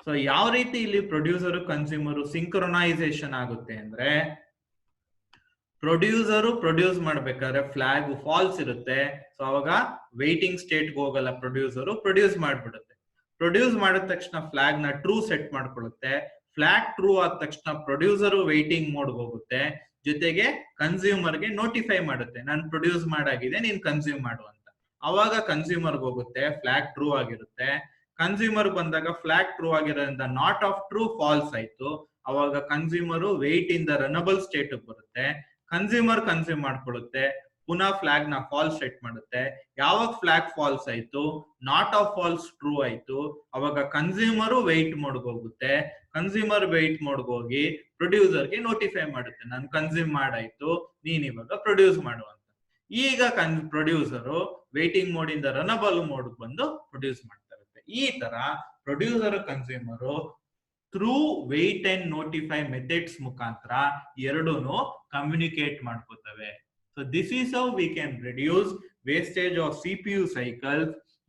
ಸೊ ಯಾವ ರೀತಿ ಇಲ್ಲಿ ಪ್ರೊಡ್ಯೂಸರ್ ಕನ್ಸ್ಯೂಮರ್ ಸಿಂಕ್ರೊನೈಸೇಷನ್ ಆಗುತ್ತೆ ಅಂದ್ರೆ, ಪ್ರೊಡ್ಯೂಸರು ಪ್ರೊಡ್ಯೂಸ್ ಮಾಡ್ಬೇಕಾದ್ರೆ ಫ್ಲಾಗ್ ಫಾಲ್ಸ್ ಇರುತ್ತೆ. ಸೊ ಅವಾಗ ವೇಟಿಂಗ್ ಸ್ಟೇಟ್ಗೆ ಹೋಗಲ್ಲ, ಪ್ರೊಡ್ಯೂಸರು ಪ್ರೊಡ್ಯೂಸ್ ಮಾಡ್ಬಿಡುತ್ತೆ. ಪ್ರೊಡ್ಯೂಸ್ ಮಾಡಿದ ತಕ್ಷಣ ಫ್ಲಾಗ್ ನ ಟ್ರೂ ಸೆಟ್ ಮಾಡ್ಕೊಳ್ಳುತ್ತೆ. ಫ್ಲಾಗ್ ಟ್ರೂ ಆದ ತಕ್ಷಣ ಪ್ರೊಡ್ಯೂಸರು ವೇಟಿಂಗ್ ಮೋಡ್ ಹೋಗುತ್ತೆ, ಜೊತೆಗೆ ಕನ್ಸ್ಯೂಮರ್ಗೆ ನೋಟಿಫೈ ಮಾಡುತ್ತೆ ನಾನು ಪ್ರೊಡ್ಯೂಸ್ ಮಾಡಾಗಿದೆ ನೀನ್ ಕನ್ಸ್ಯೂಮ್ ಮಾಡು ಅಂತ. ಅವಾಗ ಕನ್ಸ್ಯೂಮರ್ಗೆ ಹೋಗುತ್ತೆ, ಫ್ಲಾಗ್ ಟ್ರೂ ಆಗಿರುತ್ತೆ. ಕನ್ಸ್ಯೂಮರ್ ಬಂದಾಗ ಫ್ಲಾಗ್ ಟ್ರೂ ಆಗಿರೋದ್ರಿಂದ ನಾಟ್ ಆಫ್ ಟ್ರೂ ಫಾಲ್ಸ್ ಆಯ್ತು. ಅವಾಗ consumer wait in the runnable state ಬರುತ್ತೆ. ಕನ್ಸ್ಯೂಮರ್ ಕನ್ಸ್ಯೂಮ್ ಮಾಡ್ಕೊಳ್ಳುತ್ತೆ, ಪುನಃ ಫ್ಲಾಗ್ ನ ಫಾಲ್ಸ್ ಸೆಟ್ ಮಾಡುತ್ತೆ. ಯಾವಾಗ ಫ್ಲಾಗ್ ಫಾಲ್ಸ್ ಆಯ್ತು, ನಾಟ್ ಆಫ್ ಫಾಲ್ಸ್ ಟ್ರೂ ಆಯ್ತು, ಅವಾಗ ಕನ್ಸ್ಯೂಮರ್ ವೆಯ್ಟ್ ಮೋಡ್ಗೆ ಹೋಗುತ್ತೆ. ಕನ್ಸ್ಯೂಮರ್ ವೆಯ್ಟ್ ಮೋಡ್ಗೆ ಹೋಗಿ ಪ್ರೊಡ್ಯೂಸರ್ಗೆ ನೋಟಿಫೈ ಮಾಡುತ್ತೆ ನಾನು ಕನ್ಸ್ಯೂಮ್ ಮಾಡಾಯ್ತು, ನೀನ್ ಇವಾಗ ಪ್ರೊಡ್ಯೂಸ್ ಮಾಡು ಅಂತ. ಈಗ ಪ್ರೊಡ್ಯೂಸರು ವೇಟಿಂಗ್ ಮೋಡ್ ಇಂದ ರನಬಲ್ ಮೋಡ್ ಬಂದು ಪ್ರೊಡ್ಯೂಸ್ ಮಾಡ್ತಾ ಇರುತ್ತೆ. ಈ ತರ producer consumer through wait and notify methods ಮುಖಾಂತರ ಎರಡೂನು ಕಮ್ಯುನಿಕೇಟ್ ಮಾಡ್ಕೋತವೆ. So this is how we can reduce wastage of CPU cycles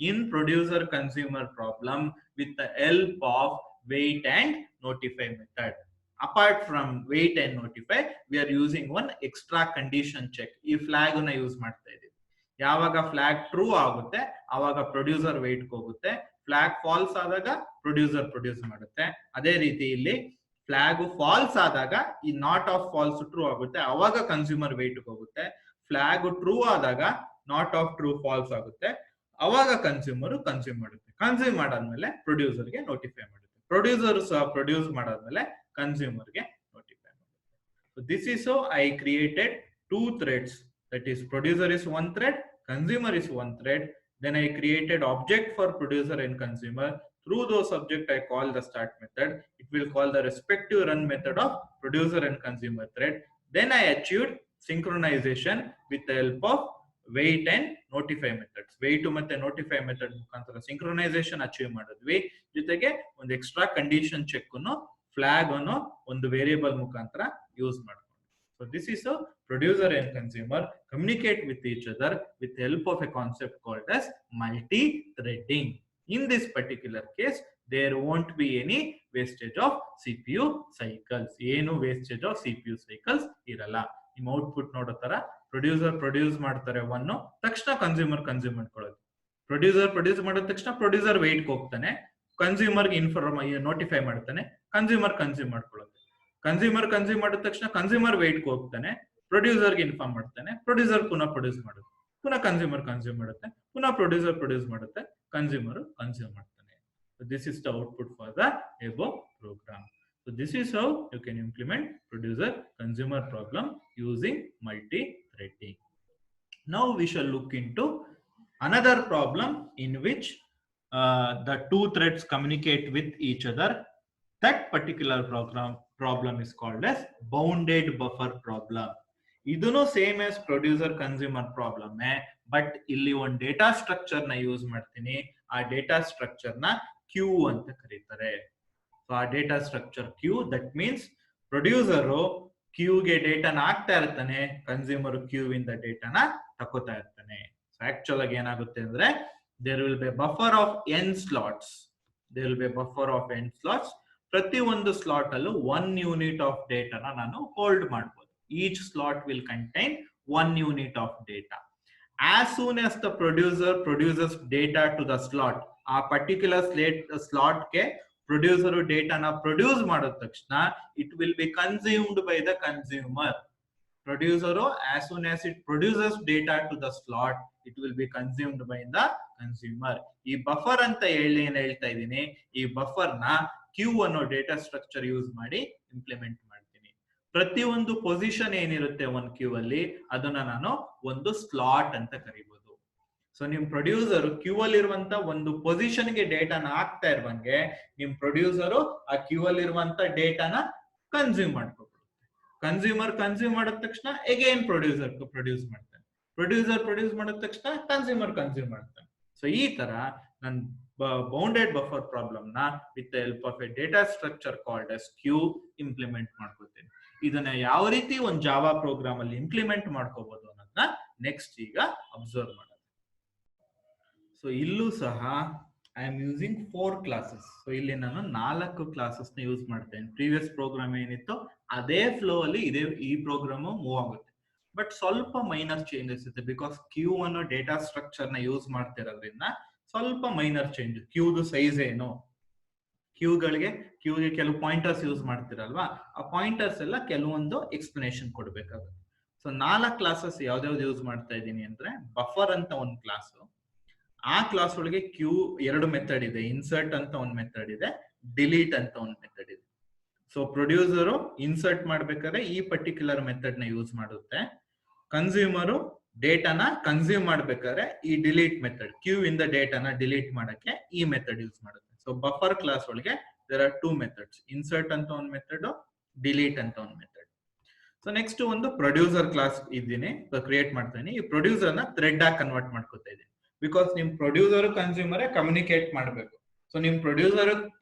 in producer consumer problem with the help of wait and notify method. Apart from wait and notify, we are using one extra condition check. ಈ flag ನ use ಮಾಡ್ತಾ ಇದೀವಿ. ಯಾವಾಗ flag true ಆಗುತ್ತೆ ಅವಾಗ producer wait ಹೋಗುತ್ತೆ, flag falls ಆದಾಗ producer produce ಮಾಡುತ್ತೆ. ಅದೇ ರೀತಿ ಇಲ್ಲಿ ಫ್ಲಾಗ್ ಫಾಲ್ಸ್ ಆದಾಗ ಈ ನಾಟ್ ಆಫ್ ಫಾಲ್ಸ್ ಟ್ರೂ ಆಗುತ್ತೆ, ಅವಾಗ ಕನ್ಸ್ಯೂಮರ್ ವೇಟ್ ಹೋಗುತ್ತೆ. ಫ್ಲಾಗ್ ಟ್ರೂ ಆದಾಗ ನಾಟ್ ಆಫ್ ಟ್ರೂ ಫಾಲ್ಸ್ ಆಗುತ್ತೆ, ಅವಾಗ ಕನ್ಸ್ಯೂಮರ್ ಕನ್ಸ್ಯೂಮ್ ಮಾಡುತ್ತೆ. ಕನ್ಸ್ಯೂಮ್ ಮಾಡಾದ್ಮೇಲೆ ಪ್ರೊಡ್ಯೂಸರ್ಗೆ ನೋಟಿಫೈ ಮಾಡುತ್ತೆ. ಪ್ರೊಡ್ಯೂಸರ್ ಸಹ ಪ್ರೊಡ್ಯೂಸ್ ಮಾಡಾದ್ಮೇಲೆ ಕನ್ಸ್ಯೂಮರ್ಗೆ ನೋಟಿಫೈ ಮಾಡುತ್ತೆ. So this is how I created two threads, that is producer is one thread, consumer is one thread. Then I created object for producer and consumer. Through those object I call the start method. It will call the respective run method of producer and consumer thread. Then I achieved synchronization with the help of wait and notify methods. Wait ಮತ್ತೆ notify method ಮುಖಾಂತರ synchronization achieve ಮಾಡಿದ್ವಿ. ಜೊತೆಗೆ ಒಂದು extra condition check ಅನ್ನು flag ಅನ್ನು ಒಂದು variable ಮುಖಾಂತರ use ಮಾಡ್ತೀವಿ. So this is a producer and consumer communicate with each other with the help of a concept called as multi-threading. In this particular case, there won't be any wastage of CPU cycles. ಏನು wastage of CPU cycles ಇರಲ್ಲ. ನಿಮ್ಮ output ನೋಡೋ ತರ producer produce ಮಾಡ್ತಾರೆ one, ತಕ್ಷಣ consumer consume ಮಾಡ್ಕೊಳ್ಳೋದು. Producer produce ಮಾಡಿದ ತಕ್ಷಣ ಪ್ರೊಡ್ಯೂಸರ್ ವೇಟ್ ಹೋಗ್ತಾನೆ, ಕನ್ಸ್ಯೂಮರ್ಗೆ ನೋಟಿಫೈ ಮಾಡ್ತಾನೆ, ಕನ್ಸ್ಯೂಮರ್ ಕನ್ಸ್ಯೂಮ್ ಮಾಡ್ಕೊಳ್ಳೋದು. ಕನ್ಸ್ಯೂಮರ್ ಕನ್ಸ್ಯೂಮ್ ಮಾಡಿದ ತಕ್ಷಣ ಕನ್ಸ್ಯೂಮರ್ ವೇಟ್ ಹೋಗ್ತಾನೆ, ಪ್ರೊಡ್ಯೂಸರ್ಗೆ ಇನ್ಫಾರ್ಮ್ ಮಾಡ್ತಾನೆ, ಪ್ರೊಡ್ಯೂಸರ್ ಪುನಃ ಪ್ರೊಡ್ಯೂಸ್ ಮಾಡುತ್ತೆ, ಪುನಃ ಕನ್ಸ್ಯೂಮರ್ ಕನ್ಸ್ಯೂಮ್ ಮಾಡುತ್ತೆ, ಪುನಃ ಪ್ರೊಡ್ಯೂಸರ್ ಪ್ರೊಡ್ಯೂಸ್ ಮಾಡುತ್ತೆ, ಕನ್ಸ್ಯೂಮರ್ ಕನ್ಸ್ಯೂಮ್ ಮಾಡ್ತಾನೆ. So this is the output for the above program. So this is how you can implement producer consumer problem using multi-threading. Now we shall look into another problem in which the two threads communicate with each other. That particular problem is called as bounded buffer problem. ಇದನ್ನು same as producer consumer problem, but ಇಲ್ಲಿ ಒಂದು data structure ನ use ಮಾಡ್ತೀನಿ. ಆ data structure ನ Q ಅಂತ ಕರೀತಾರೆ. So ಆ data structure queue, that means producer ಕ್ಯೂಗೆ ಡೇಟಾನ ಹಾಕ್ತಾ ಇರ್ತಾನೆ, ಕನ್ಸ್ಯೂಮರ್ ಕ್ಯೂ ಇಂದ ಡೇಟಾನ ತಕೋತಾ ಇರ್ತಾನೆ. ಸೊ ಆಕ್ಚುಲ್ ಆಗಿ ಏನಾಗುತ್ತೆ ಅಂದ್ರೆ there will be buffer of n slots. There will be buffer of n slots. ಪ್ರತಿ ಒಂದು ಸ್ಲಾಟ್ ಅಲ್ಲೂ 1 ಯೂನಿಟ್ ಆಫ್ ಡೇಟಾನ ನಾನು ಹೋಲ್ಡ್ ಮಾಡ್ಬೋದು. Each slot will contain 1 unit of data. As soon as the producer produces data to the slot, a particular slot ke producer data na produce ಮಾಡಿದ ತಕ್ಷಣ it will be consumed by the consumer. Producer, as soon as it produces data to the slot, it will be consumed by the consumer. ಈ buffer ಅಂತ ಏನ್ ಹೇಳ್ತಾ ಇದೀನಿ, ಈ buffer ನ Q ಅನ್ನೋ ಡೇಟಾ ಸ್ಟ್ರಕ್ಚರ್ ಯೂಸ್ ಮಾಡಿ ಇಂಪ್ಲಿಮೆಂಟ್ ಮಾಡ್ತೀನಿ. ಪ್ರತಿಯೊಂದು ಪೊಸಿಷನ್ ಏನಿರುತ್ತೆ ಒಂದು ಕ್ಯೂ ಅಲ್ಲಿ, ಅದನ್ನ ನಾನು ಒಂದು ಸ್ಲಾಟ್ ಅಂತ ಕರಿಬಹುದು. ಸೊ ನಿಮ್ ಪ್ರೊಡ್ಯೂಸರ್ ಕ್ಯೂ ಅಲ್ಲಿ ಇರುವಂತ ಒಂದು ಪೊಸಿಷನ್ ಗೆ ಡೇಟಾನ ಹಾಕ್ತಾ ಇರುವಂಗೆ, ನಿಮ್ ಪ್ರೊಡ್ಯೂಸರ್ ಆ ಕ್ಯೂ ಅಲ್ಲಿ ಇರುವಂತ ಡೇಟಾನ ಕನ್ಸ್ಯೂಮ್ ಮಾಡ್ಕೋಬಹುದು. ಕನ್ಸ್ಯೂಮರ್ ಕನ್ಸ್ಯೂಮ್ ಮಾಡಿದ ತಕ್ಷಣ ಅಗೇನ್ ಪ್ರೊಡ್ಯೂಸರ್ ಪ್ರೊಡ್ಯೂಸ್ ಮಾಡ್ತಾನೆ, ಪ್ರೊಡ್ಯೂಸರ್ ಪ್ರೊಡ್ಯೂಸ್ ಮಾಡಿದ ತಕ್ಷಣ ಕನ್ಸ್ಯೂಮರ್ ಕನ್ಸ್ಯೂಮ್ ಮಾಡ್ತಾನೆ. ಸೊ ಈ ತರ ನಾನು ಬೌಂಡೆಡ್ ಬಫರ್ ಪ್ರಾಬ್ಲಮ್ ನ with the help of a data structure called as queue implement ಮಾಡ್ಕೋತೀನಿ. ಇದನ್ನ ಯಾವ ರೀತಿ ಒಂದು ಜಾವಾ ಪ್ರೋಗ್ರಾಮ್ ಅಲ್ಲಿ ಇಂಪ್ಲಿಮೆಂಟ್ ಮಾಡ್ಕೋಬಹುದು ಅನ್ನೋದನ್ನ ನೆಕ್ಸ್ಟ್ ಈಗ ಅಬ್ಸರ್ವ್ ಮಾಡೋಣ. ಸೊ ಇಲ್ಲೂ ಸಹ I am using 4 classes. So ಇಲ್ಲಿ ನಾನು 4 ಕ್ಲಾಸಸ್ ನ ಯೂಸ್ ಮಾಡ್ತೇನೆ. ಪ್ರೀವಿಯಸ್ ಪ್ರೋಗ್ರಾಮ್ ಏನಿತ್ತು ಅದೇ ಫ್ಲೋ ಅಲ್ಲಿ ಈ ಪ್ರೋಗ್ರಾಮ್ ಮೂವ್ ಆಗುತ್ತೆ. ಬಟ್ ಸ್ವಲ್ಪ ಮೈನರ್ ಚೇಂಜಸ್ ಇದೆ ಬಿಕಾಸ್ ಕ್ಯೂ ಅನ್ನೋ ಡೇಟಾ ಸ್ಟ್ರಕ್ಚರ್ ನ ಯೂಸ್ ಮಾಡ್ತಿರೋದ್ರಿಂದ ಸ್ವಲ್ಪ ಮೈನರ್ ಚೇಂಜ್. ಕ್ಯೂದು ಸೈಜ್ ಏನು, ಕ್ಯೂಗೆ ಕೆಲವು ಪಾಯಿಂಟರ್ಸ್ ಯೂಸ್ ಮಾಡ್ತಿರಲ್ವಾ, ಆ ಪಾಯಿಂಟರ್ಸ್ ಎಲ್ಲ ಕೆಲವೊಂದು ಎಕ್ಸ್ಪ್ಲನೇಷನ್ ಕೊಡ್ಬೇಕಾಗುತ್ತೆ. ಸೊ 4 ಕ್ಲಾಸಸ್ ಯಾವ್ದಾವ್ದು ಯೂಸ್ ಮಾಡ್ತಾ ಇದ್ದೀನಿ ಅಂದ್ರೆ, ಬಫರ್ ಅಂತ ಒಂದು ಕ್ಲಾಸ್, ಆ ಕ್ಲಾಸ್ ಒಳಗೆ ಕ್ಯೂ 2 ಮೆಥಡ್ ಇದೆ, ಇನ್ಸರ್ಟ್ ಅಂತ ಒಂದು ಮೆಥಡ್ ಇದೆ, ಡಿಲೀಟ್ ಅಂತ ಒಂದು ಮೆಥಡ್ ಇದೆ. ಸೊ ಪ್ರೊಡ್ಯೂಸರು ಇನ್ಸರ್ಟ್ ಮಾಡ್ಬೇಕಾದ್ರೆ ಈ ಪರ್ಟಿಕ್ಯುಲರ್ ಮೆಥಡ್ ನ ಯೂಸ್ ಮಾಡುತ್ತೆ. ಕನ್ಸ್ಯೂಮರು ಡೇಟಾನ ಕನ್ಸ್ಯೂಮ್ ಮಾಡ್ಬೇಕಾದ್ರೆ ಈ ಡಿಲೀಟ್ ಮೆಥಡ್, ಕ್ಯೂ ಇಂದ ಡೇಟಾನ ಡಿಲೀಟ್ ಮಾಡಕ್ಕೆ ಈ ಮೆಥಡ್ ಯೂಸ್ ಮಾಡುತ್ತೆ. ಸೊ ಬಫರ್ ಕ್ಲಾಸ್ ಒಳಗೆ ದೇರ್ ಆರ್ 2 ಮೆಥಡ್ಸ್, ಇನ್ಸರ್ಟ್ ಅಂತ ಒಂದು ಮೆಥಡ್, ಡಿಲೀಟ್ ಅಂತ ಒಂದು ಮೆಥಡ್. ಸೊ ನೆಕ್ಸ್ಟ್ ಒಂದು ಪ್ರೊಡ್ಯೂಸರ್ ಕ್ಲಾಸ್ ಇದ್ದೀನಿ, ಕ್ರಿಯೇಟ್ ಮಾಡ್ತಾ ಇದೀನಿ. ಈ ಪ್ರೊಡ್ಯೂಸರ್ ನ ಥ್ರೆಡ್ ಆಗಿ ಕನ್ವರ್ಟ್ ಮಾಡ್ಕೊತಾ ಇದ್ದೀನಿ ಬಿಕಾಸ್ ನಿಮ್ ಪ್ರೊಡ್ಯೂಸರ್ ಕನ್ಸ್ಯೂಮರ್ ಕಮ್ಯುನಿಕೇಟ್ ಮಾಡಬೇಕು. ಸೊ ನಿಮ್ ಪ್ರೊಡ್ಯೂಸರ್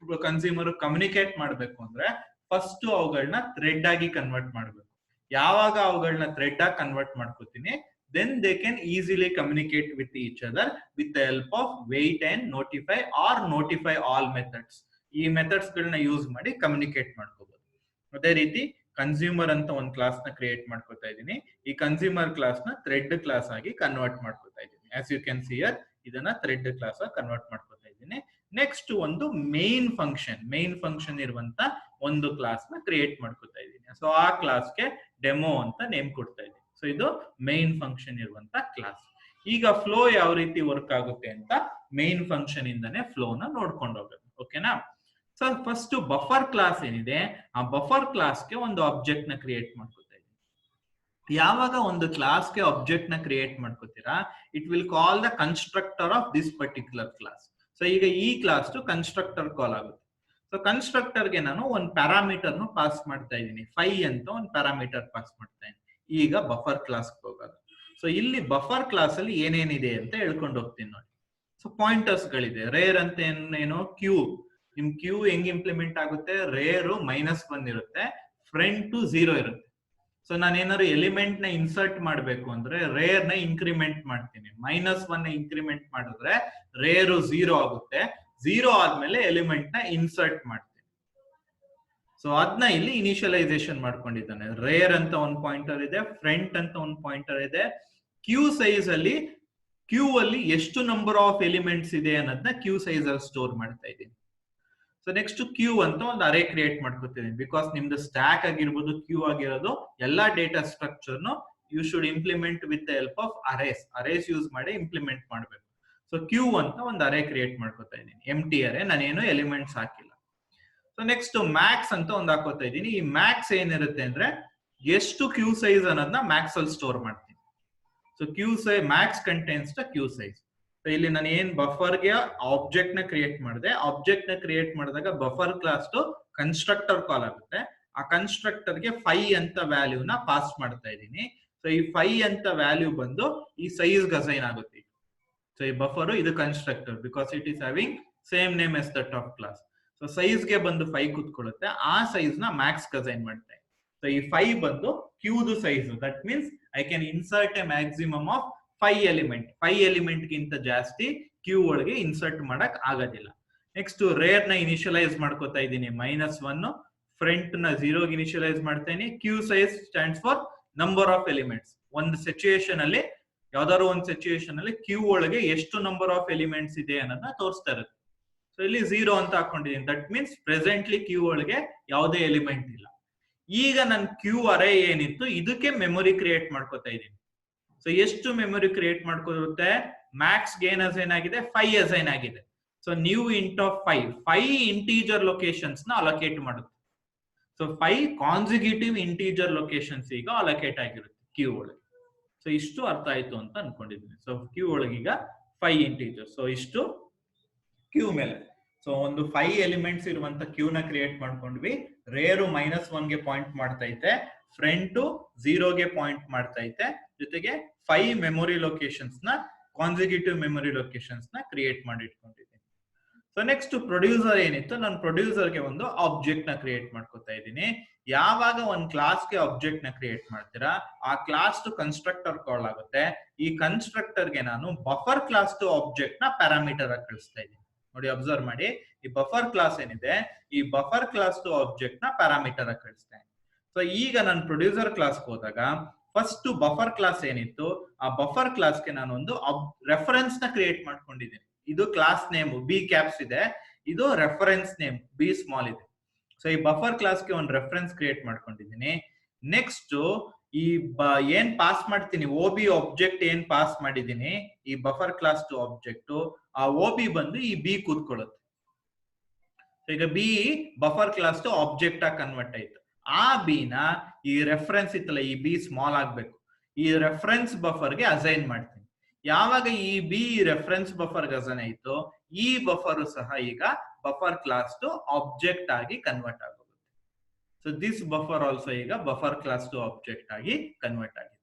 ಕನ್ಸ್ಯೂಮರ್ ಕಮ್ಯುನಿಕೇಟ್ ಮಾಡಬೇಕು ಅಂದ್ರೆ ಫಸ್ಟ್ ಅವುಗಳನ್ನ ಥ್ರೆಡ್ ಆಗಿ ಕನ್ವರ್ಟ್ ಮಾಡಬೇಕು. ಯಾವಾಗ ಅವುಗಳನ್ನ ಥ್ರೆಡ್ ಆಗಿ ಕನ್ವರ್ಟ್ ಮಾಡ್ಕೋತೀನಿ, then they can easily communicate with each other with the help of wait and notify or notify all methods. ಈ ಮೆಥಡ್ಸ್ ಗಳನ್ನ ಯೂಸ್ ಮಾಡಿ ಕಮ್ಯುನಿಕೇಟ್ ಮಾಡ್ಕೋಬಹುದು. ಅದೇ ರೀತಿ ಕನ್ಸ್ಯೂಮರ್ ಅಂತ ಒಂದು ಕ್ಲಾಸ್ ನ ಕ್ರಿಯೇಟ್ ಮಾಡ್ಕೋತಾ ಇದ್ದೀನಿ. ಈ ಕನ್ಸ್ಯೂಮರ್ ಕ್ಲಾಸ್ ನ ಥ್ರೆಡ್ ಕ್ಲಾಸ್ ಆಗಿ ಕನ್ವರ್ಟ್ ಮಾಡ್ಕೋತಾ ಇದ್ದೀನಿ. As you can see here, ಇದನ್ನ ಥ್ರೆಡ್ ಕ್ಲಾಸ್ ಆಗಿ ಕನ್ವರ್ಟ್ ಮಾಡ್ಕೋತಾ ಇದ್ದೀನಿ. ನೆಕ್ಸ್ಟ್ ಒಂದು ಮೇನ್ ಫಂಕ್ಷನ್ ಇರುವಂತ ಒಂದು ಕ್ಲಾಸ್ ನ ಕ್ರಿಯೇಟ್ ಮಾಡ್ಕೋತಾ ಇದ್ದೀನಿ. ಸೊ ಆ ಕ್ಲಾಸ್ಗೆ ಡೆಮೋ ಅಂತ ನೇಮ್ ಕೊಡ್ತಾ ಇದ್ದೀನಿ. ಸೊ ಇದು ಮೇನ್ ಫಂಕ್ಷನ್ ಇರುವಂತ ಕ್ಲಾಸ್. ಈಗ ಫ್ಲೋ ಯಾವ ರೀತಿ ವರ್ಕ್ ಆಗುತ್ತೆ ಅಂತ ಮೇನ್ ಫಂಕ್ಷನ್ ಇಂದಾನೆ ಫ್ಲೋ ನ ನೋಡ್ಕೊಂಡು ಹೋಗೋದು. ಓಕೆನಾ? ಸೊ ಫಸ್ಟ್ ಬಫರ್ ಕ್ಲಾಸ್ ಏನಿದೆ, ಆ ಬಫರ್ ಕ್ಲಾಸ್ಗೆ ಒಂದು ಆಬ್ಜೆಕ್ಟ್ ನ ಕ್ರಿಯೇಟ್ ಮಾಡ್ಕೋತಾ ಇದ್ದೀನಿ. ಯಾವಾಗ ಒಂದು ಕ್ಲಾಸ್ಗೆ ಆಬ್ಜೆಕ್ಟ್ ನ ಕ್ರಿಯೇಟ್ ಮಾಡ್ಕೋತೀರಾ, it will call the constructor of this particular class. So ಈಗ ಈ ಕ್ಲಾಸ್ ಕನ್ಸ್ಟ್ರಕ್ಟರ್ ಕಾಲ್ ಆಗುತ್ತೆ. ಸೊ ಕನ್ಸ್ಟ್ರಕ್ಟರ್ಗೆ ನಾನು ಒಂದು ಪ್ಯಾರಾಮೀಟರ್ ಪಾಸ್ ಮಾಡ್ತಾ ಇದ್ದೀನಿ, 5 ಅಂತ ಒಂದು ಪ್ಯಾರಾಮೀಟರ್ ಪಾಸ್ ಮಾಡ್ತಾ ಇದ್ದೀನಿ. ಈಗ ಬಫರ್ ಕ್ಲಾಸ್ ಹೋಗೋದು. ಸೊ ಇಲ್ಲಿ ಬಫರ್ ಕ್ಲಾಸ್ ಅಲ್ಲಿ ಏನೇನಿದೆ ಅಂತ ಹೇಳ್ಕೊಂಡು ಹೋಗ್ತೀನಿ ನೋಡಿ. ಸೊ ಪಾಯಿಂಟರ್ಸ್ ಗಳಿದೆ, ರೇರ್ ಅಂತ ಏನು, ಕ್ಯೂ, ನಿಮ್ ಕ್ಯೂ ಹೆಂಗ್ ಇಂಪ್ಲಿಮೆಂಟ್ ಆಗುತ್ತೆ, ರೇರು -1 ಇರುತ್ತೆ, ಫ್ರಂಟ್ 0 ಇರುತ್ತೆ. ಸೊ ನಾನು ಏನಾದ್ರು ಎಲಿಮೆಂಟ್ ನ ಇನ್ಸರ್ಟ್ ಮಾಡ್ಬೇಕು ಅಂದ್ರೆ ರೇರ್ ನ ಇನ್ಕ್ರಿಮೆಂಟ್ ಮಾಡ್ತೀನಿ. -1 ಇನ್ಕ್ರಿಮೆಂಟ್ ಮಾಡಿದ್ರೆ ರೇರು 0 ಆಗುತ್ತೆ. 0 ಆದ್ಮೇಲೆ ಎಲಿಮೆಂಟ್ ನ ಇನ್ಸರ್ಟ್ ಮಾಡ್ತೀನಿ. ಸೊ ಅದನ್ನ ಇಲ್ಲಿ ಇನಿಷಿಯಲೈಸೇಷನ್ ಮಾಡ್ಕೊಂಡಿದ್ದಾನೆ. ರೇರ್ ಅಂತ ಒಂದು ಪಾಯಿಂಟರ್ ಇದೆ, ಫ್ರಂಟ್ ಅಂತ ಒಂದು ಪಾಯಿಂಟರ್ ಇದೆ. ಕ್ಯೂ ಸೈಜ್ ಅಲ್ಲಿ ಕ್ಯೂ ಅಲ್ಲಿ ಎಷ್ಟು ನಂಬರ್ ಆಫ್ ಎಲಿಮೆಂಟ್ಸ್ ಇದೆ ಅನ್ನೋದನ್ನ ಕ್ಯೂ ಸೈಜ್ ಅಲ್ಲಿ ಸ್ಟೋರ್ ಮಾಡ್ತಾ ಇದ್ದೀನಿ. ಸೊ ನೆಕ್ಸ್ಟ್ ಕ್ಯೂ ಅಂತ ಒಂದು ಅರೇ ಕ್ರಿಯೇಟ್ ಮಾಡ್ಕೊತಿದ್ದೀನಿ ಬಿಕಾಸ್ ನಿಮ್ದು ಸ್ಟ್ಯಾಕ್ ಆಗಿರ್ಬೋದು, ಕ್ಯೂ ಆಗಿರೋದು ಎಲ್ಲಾ data structure you should implement with the help of arrays use ಮಾಡಿ ಇಂಪ್ಲಿಮೆಂಟ್ ಮಾಡಬೇಕು. ಸೊ ಕ್ಯೂ ಅಂತ ಒಂದು ಅರೇ ಕ್ರಿಯೇಟ್ ಮಾಡ್ಕೊತಾ ಇದ್ದೀನಿ, ಎಂಟಿ ಅರೇ, ನಾನೇನು ಎಲಿಮೆಂಟ್ಸ್ ಹಾಕಿಲ್ಲ. ಸೊ ನೆಕ್ಸ್ಟ್ ಮ್ಯಾಕ್ಸ್ ಅಂತ ಒಂದು ಹಾಕೋತಾ ಇದ್ದೀನಿ. ಈ ಮ್ಯಾಕ್ಸ್ ಏನಿರುತ್ತೆ ಅಂದ್ರೆ ಎಷ್ಟು ಕ್ಯೂ ಸೈಜ್ ಅನ್ನೋದನ್ನ ಮ್ಯಾಕ್ಸ್ ಅಲ್ಲಿ ಸ್ಟೋರ್ ಮಾಡ್ತೀನಿ. So queue size max contains the queue size. So ಇಲ್ಲಿ ನಾನು ಏನ್ ಬಫರ್ಗೆ ಆಬ್ಜೆಕ್ಟ್ ನ ಕ್ರಿಯೇಟ್ ಮಾಡಿದೆ, ಆಬ್ಜೆಕ್ಟ್ ನ ಕ್ರಿಯೇಟ್ ಮಾಡಿದಾಗ ಬಫರ್ ಕ್ಲಾಸ್ ಕನ್ಸ್ಟ್ರಕ್ಟರ್ ಕಾಲ್ ಆಗುತ್ತೆ. ಆ ಕನ್ಸ್ಟ್ರಕ್ಟರ್ ಗೆ 5 ಅಂತ ವ್ಯಾಲ್ಯೂನ ಪಾಸ್ ಮಾಡ್ತಾ ಇದ್ದೀನಿ. ಸೊ ಈ 5 ಅಂತ ವ್ಯಾಲ್ಯೂ ಬಂದು ಈ ಸೈಜ್ ಅಸೈನ್ ಆಗುತ್ತೆ. ಸೊ ಈ ಬಫರ್ ಇದು constructor because it is having same name as the top class. So size ಗೆ ಬಂದು 5 ಕೂತ್ಕೊಳ್ಳುತ್ತೆ, ಆ ಸೈಜ್ ನ ಮ್ಯಾಕ್ಸ್ ಅಸೈನ್ ಮಾಡ್ತಾ ಇದ್ದೀನಿ. ಸೊ ಈ 5 ಬಂದು ಕ್ಯೂದು size, that means I can insert a maximum of 5 element. 5 element ಗಿಂತ ಜಾಸ್ತಿ ಕ್ಯೂ ಒಳಗೆ ಇನ್ಸರ್ಟ್ ಮಾಡಕ್ ಆಗೋದಿಲ್ಲ. ನೆಕ್ಸ್ಟ್ ರೇರ್ ನ ಇನಿಷಿಯಲೈಸ್ ಮಾಡ್ಕೋತಾ ಇದ್ದೀನಿ, -1, ಫ್ರಂಟ್ ನ 0 ಇನಿಷಿಯಲೈಸ್ ಮಾಡ್ತಾ ಇದೀನಿ. Queue size stands for number of elements. ಒಂದು ಸಿಚುಯೇಷನ್ ಅಲ್ಲಿ, ಯಾವ್ದಾದ್ರು ಒಂದು ಸಿಚುಯೇಷನ್ ಅಲ್ಲಿ ಕ್ಯೂ ಒಳಗೆ ಎಷ್ಟು ನಂಬರ್ ಆಫ್ ಎಲಿಮೆಂಟ್ಸ್ ಇದೆ ಅನ್ನೋದನ್ನ ತೋರಿಸ್ತಾ ಇರುತ್ತೆ. ಸೊ ಇಲ್ಲಿ 0 ಅಂತ ಹಾಕೊಂಡಿದ್ದೀನಿ, ದಟ್ ಮೀನ್ಸ್ ಪ್ರೆಸೆಂಟ್ಲಿ ಕ್ಯೂ ಒಳಗೆ ಯಾವುದೇ ಎಲಿಮೆಂಟ್ ಇಲ್ಲ. ಈಗ ನನ್ನ ಕ್ಯೂ ಅರೇ ಏನಿತ್ತು ಇದಕ್ಕೆ ಮೆಮೊರಿ ಕ್ರಿಯೇಟ್ ಮಾಡ್ಕೋತಾ ಇದ್ದೀನಿ. ಸೊ ಎಷ್ಟು ಮೆಮೊರಿ ಕ್ರಿಯೇಟ್ ಮಾಡ್ಕೊರುತ್ತೆ, ಮ್ಯಾಕ್ಸ್ ಏನ್ ಅಸೈನ್ ಆಗಿದೆ, 5 ಅಸೈನ್ ಆಗಿದೆ. So new int of 5 integer locations ನ ಅಲೋಕೇಟ್ ಮಾಡುತ್ತೆ. ಸೊ 5 ಕಾನ್ಸಿಕ್ಯೂಟಿವ್ ಇಂಟೀಜರ್ ಲೊಕೇಶನ್ಸ್ ಈಗ ಅಲೋಕೇಟ್ ಆಗಿರುತ್ತೆ ಕ್ಯೂ ಒಳಗೆ. ಸೊ ಇಷ್ಟು ಅರ್ಥ ಆಯ್ತು ಅಂತ ಅನ್ಕೊಂಡಿದ್ದೀನಿ. ಸೊ ಕ್ಯೂ ಒಳಗೀಗ 5 ಇಂಟೀಜರ್. ಸೊ ಇಷ್ಟು ಕ್ಯೂ ಮೇಲೆ. ಸೊ ಒಂದು 5 ಎಲಿಮೆಂಟ್ಸ್ ಇರುವಂತ ಕ್ಯೂ ನ ಕ್ರಿಯೇಟ್ ಮಾಡ್ಕೊಂಡ್ವಿ. ರೇರು -1 ಗೆ ಪಾಯಿಂಟ್ ಮಾಡ್ತಾ ಐತೆ, ಫ್ರಂಟ್ 0 ಗೆ ಪಾಯಿಂಟ್ ಮಾಡ್ತಾ ಐತೆ, ಜೊತೆಗೆ 5 ಮೆಮೊರಿ ಲೊಕೇಶನ್ಸ್ ನ ಕಾನ್ಸಿಕ್ಯೂಟಿವ್ ಮೆಮೊರಿ ಲೊಕೇಶನ್ಸ್ ನ ಕ್ರಿಯೇಟ್ ಮಾಡಿ ಇಟ್ಕೊಂಡಿದ್ದೀನಿ. ಸೊ ನೆಕ್ಸ್ಟ್ ಪ್ರೊಡ್ಯೂಸರ್ ಏನಿತ್ತು, ನಾನು ಪ್ರೊಡ್ಯೂಸರ್ಗೆ ಒಂದು ಆಬ್ಜೆಕ್ಟ್ ನ ಕ್ರಿಯೇಟ್ ಮಾಡ್ಕೋತಾ ಇದ್ದೀನಿ. ಯಾವಾಗ ಒಂದು ಕ್ಲಾಸ್ಗೆ ಆಬ್ಜೆಕ್ಟ್ ನ ಕ್ರಿಯೇಟ್ ಮಾಡ್ತೀರಾ, ಆ ಕ್ಲಾಸ್ ಕನ್ಸ್ಟ್ರಕ್ಟರ್ ಕಾಲ್ ಆಗುತ್ತೆ. ಈ ಕನ್ಸ್ಟ್ರಕ್ಟರ್ ಗೆ ನಾನು ಬಫರ್ ಕ್ಲಾಸ್ ಆಬ್ಜೆಕ್ಟ್ ನ ಪ್ಯಾರಾಮೀಟರ್ ಆಗಿ ಕಳಿಸ್ತಾ ಇದ್ದೀನಿ. ನೋಡಿ, ಅಬ್ಸರ್ವ್ ಮಾಡಿ, ಈ ಬಫರ್ ಕ್ಲಾಸ್ ಏನಿದೆ, ಈ ಬಫರ್ ಕ್ಲಾಸ್ ಆಬ್ಜೆಕ್ಟ್ ನ ಪ್ಯಾರಾಮೀಟರ್ ಆಗಿ ಕಳಿಸ್ತಾ ಇದ್ದೀನಿ. ಸೊ ಈಗ ನಾನು ಪ್ರೊಡ್ಯೂಸರ್ ಕ್ಲಾಸ್ ಹೋದಾಗ ಫಸ್ಟ್ ಬಫರ್ ಕ್ಲಾಸ್ ಏನಿತ್ತು ಆ ಬಫರ್ ಕ್ಲಾಸ್ಗೆ ನಾನು ಒಂದು ರೆಫರೆನ್ಸ್ ನ ಕ್ರಿಯೇಟ್ ಮಾಡ್ಕೊಂಡಿದ್ದೀನಿ. ಇದು ಕ್ಲಾಸ್ ನೇಮ್ ಬಿ ಕ್ಯಾಪ್ಸ್ ಇದೆ, ಇದು ರೆಫರೆನ್ಸ್ ನೇಮ್ ಬಿ ಸ್ಮಾಲ್ ಇದೆ. ಸೊ ಈ ಬಫರ್ ಕ್ಲಾಸ್ಗೆ ಒಂದು ರೆಫರೆನ್ಸ್ ಕ್ರಿಯೇಟ್ ಮಾಡ್ಕೊಂಡಿದ್ದೀನಿ. ನೆಕ್ಸ್ಟ್ ಈ ಏನ್ ಪಾಸ್ ಮಾಡ್ತೀನಿ ಒ ಬಿ ಆಬ್ಜೆಕ್ಟ್ ಏನ್ ಪಾಸ್ ಮಾಡಿದೀನಿ ಈ ಬಫರ್ ಕ್ಲಾಸ್ ಟು ಆಬ್ಜೆಕ್ಟ್, ಆ ಒ ಬಿ ಬಂದು ಈ ಬಿ ಕೂತ್ಕೊಳ್ಳುತ್ತೆ. ಈಗ B buffer class to object ಆಗಿ ಕನ್ವರ್ಟ್ ಆಯ್ತು. ಆ ಬಿ ನ ಈ ರೆಫರೆನ್ಸ್ ಇತ್ತಲ್ಲ ಈ ಬಿ ಸ್ಮಾಲ್ ಆಗ್ಬೇಕು, ಈ ರೆಫರೆನ್ಸ್ ಬಫರ್ಗೆ ಅಸೈನ್ ಮಾಡ್ತೀನಿ. ಯಾವಾಗ ಈ ಬಿ ರೆಫರೆನ್ಸ್ ಬಫರ್ಗೆ ಅಸೈನ್ ಆಯ್ತು, ಈ ಬಫರ್ ಸಹ ಈಗ ಬಫರ್ ಕ್ಲಾಸ್ ಟು ಆಬ್ಜೆಕ್ಟ್ ಆಗಿ ಕನ್ವರ್ಟ್ ಆಗುತ್ತೆ. ಸೊ ದಿಸ್ ಬಫರ್ ಆಲ್ಸೋ ಈಗ ಬಫರ್ ಕ್ಲಾಸ್ ಟು ಆಬ್ಜೆಕ್ಟ್ ಆಗಿ ಕನ್ವರ್ಟ್ ಆಗಿದೆ.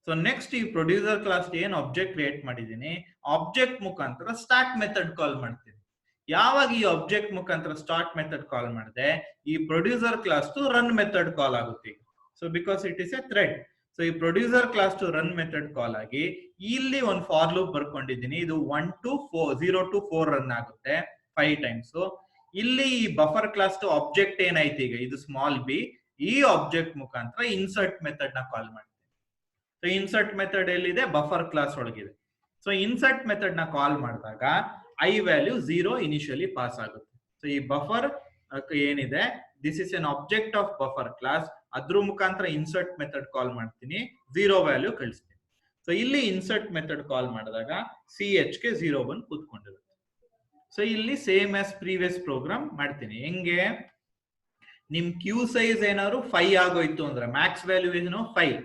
ಸೊ ನೆಕ್ಸ್ಟ್ ಈ ಪ್ರೊಡ್ಯೂಸರ್ ಕ್ಲಾಸ್ ಏನ್ ಆಬ್ಜೆಕ್ಟ್ ಕ್ರಿಯೇಟ್ ಮಾಡಿದೀನಿ, ಆಬ್ಜೆಕ್ಟ್ ಮುಖಾಂತರ ಸ್ಟಾರ್ಟ್ ಮೆಥಡ್ ಕಾಲ್ ಮಾಡ್ತೀನಿ. ಯಾವಾಗ ಈ ಆಬ್ಜೆಕ್ಟ್ ಮುಖಾಂತರ ಸ್ಟಾರ್ಟ್ ಮೆಥಡ್ ಕಾಲ್ ಮಾಡಿದೆ, ಈ ಪ್ರೊಡ್ಯೂಸರ್ ಕ್ಲಾಸ್ ಟು ರನ್ ಮೆಥಡ್ ಕಾಲ್ ಆಗುತ್ತೆ. So because it is a thread, so ಈ ಪ್ರೊಡ್ಯೂಸರ್ ಕ್ಲಾಸ್ ಟು ರನ್ ಮೆಥಡ್ ಕಾಲ್ ಆಗಿ ಇಲ್ಲಿ ಒಂದು ಫಾರ್ ಲೂಪ್ ಬರ್ಕೊಂಡಿದ್ದೀನಿ. ಇದು 1 to 4 0 to 4 ರನ್ ಆಗುತ್ತೆ 5 ಟೈಮ್ಸ್. ಇಲ್ಲಿ ಈ ಬಫರ್ ಕ್ಲಾಸ್ ಟು ಆಬ್ಜೆಕ್ಟ್ ಏನಾಯ್ತು ಈಗ ಇದು ಸ್ಮಾಲ್ ಬಿ, ಈ ಆಬ್ಜೆಕ್ಟ್ ಮುಖಾಂತರ ಇನ್ಸರ್ಟ್ ಮೆಥಡ್ ನ ಕಾಲ್ ಮಾಡ್ತೀನಿ. ಸೊ ಇನ್ಸರ್ಟ್ ಮೆಥಡ್ ಎಲ್ಲಿದೆ, ಬಫರ್ ಕ್ಲಾಸ್ ಒಳಗಿದೆ. ಸೊ ಇನ್ಸರ್ಟ್ ಮೆಥಡ್ ನ ಕಾಲ್ ಮಾಡಿದಾಗ ಐ ವ್ಯಾಲ್ಯೂ 0 ಇನಿಷಿಯಲಿ ಪಾಸ್ ಆಗುತ್ತೆ. ಸೊ ಈ ಬಫರ್ ಏನಿದೆ this is an object of buffer class, ಅದ್ರ ಮುಖಾಂತರ ಇನ್ಸರ್ಟ್ ಮೆಥಡ್ ಕಾಲ್ ಮಾಡ್ತೀನಿ, 0 ವ್ಯಾಲ್ಯೂ ಕಳಿಸ್ತೀನಿ. ಸೊ ಇಲ್ಲಿ ಇನ್ಸರ್ಟ್ ಮೆಥಡ್ ಕಾಲ್ ಮಾಡಿದಾಗ CH ಗೆ 0 ಬಂದು ಕೂತ್ಕೊಂಡಿರುತ್ತೆ. ಸೊ ಇಲ್ಲಿ ಸೇಮ್ ಆಸ್ ಪ್ರೀವಿಯಸ್ ಪ್ರೋಗ್ರಾಮ್ ಮಾಡ್ತೀನಿ. ಹೆಂಗೆ, ನಿಮ್ ಕ್ಯೂ ಸೈಜ್ ಏನಾದ್ರು 5 ಆಗೋಯ್ತು ಅಂದ್ರೆ ಮ್ಯಾಕ್ಸ್ ವ್ಯಾಲ್ಯೂ ಏನು 5,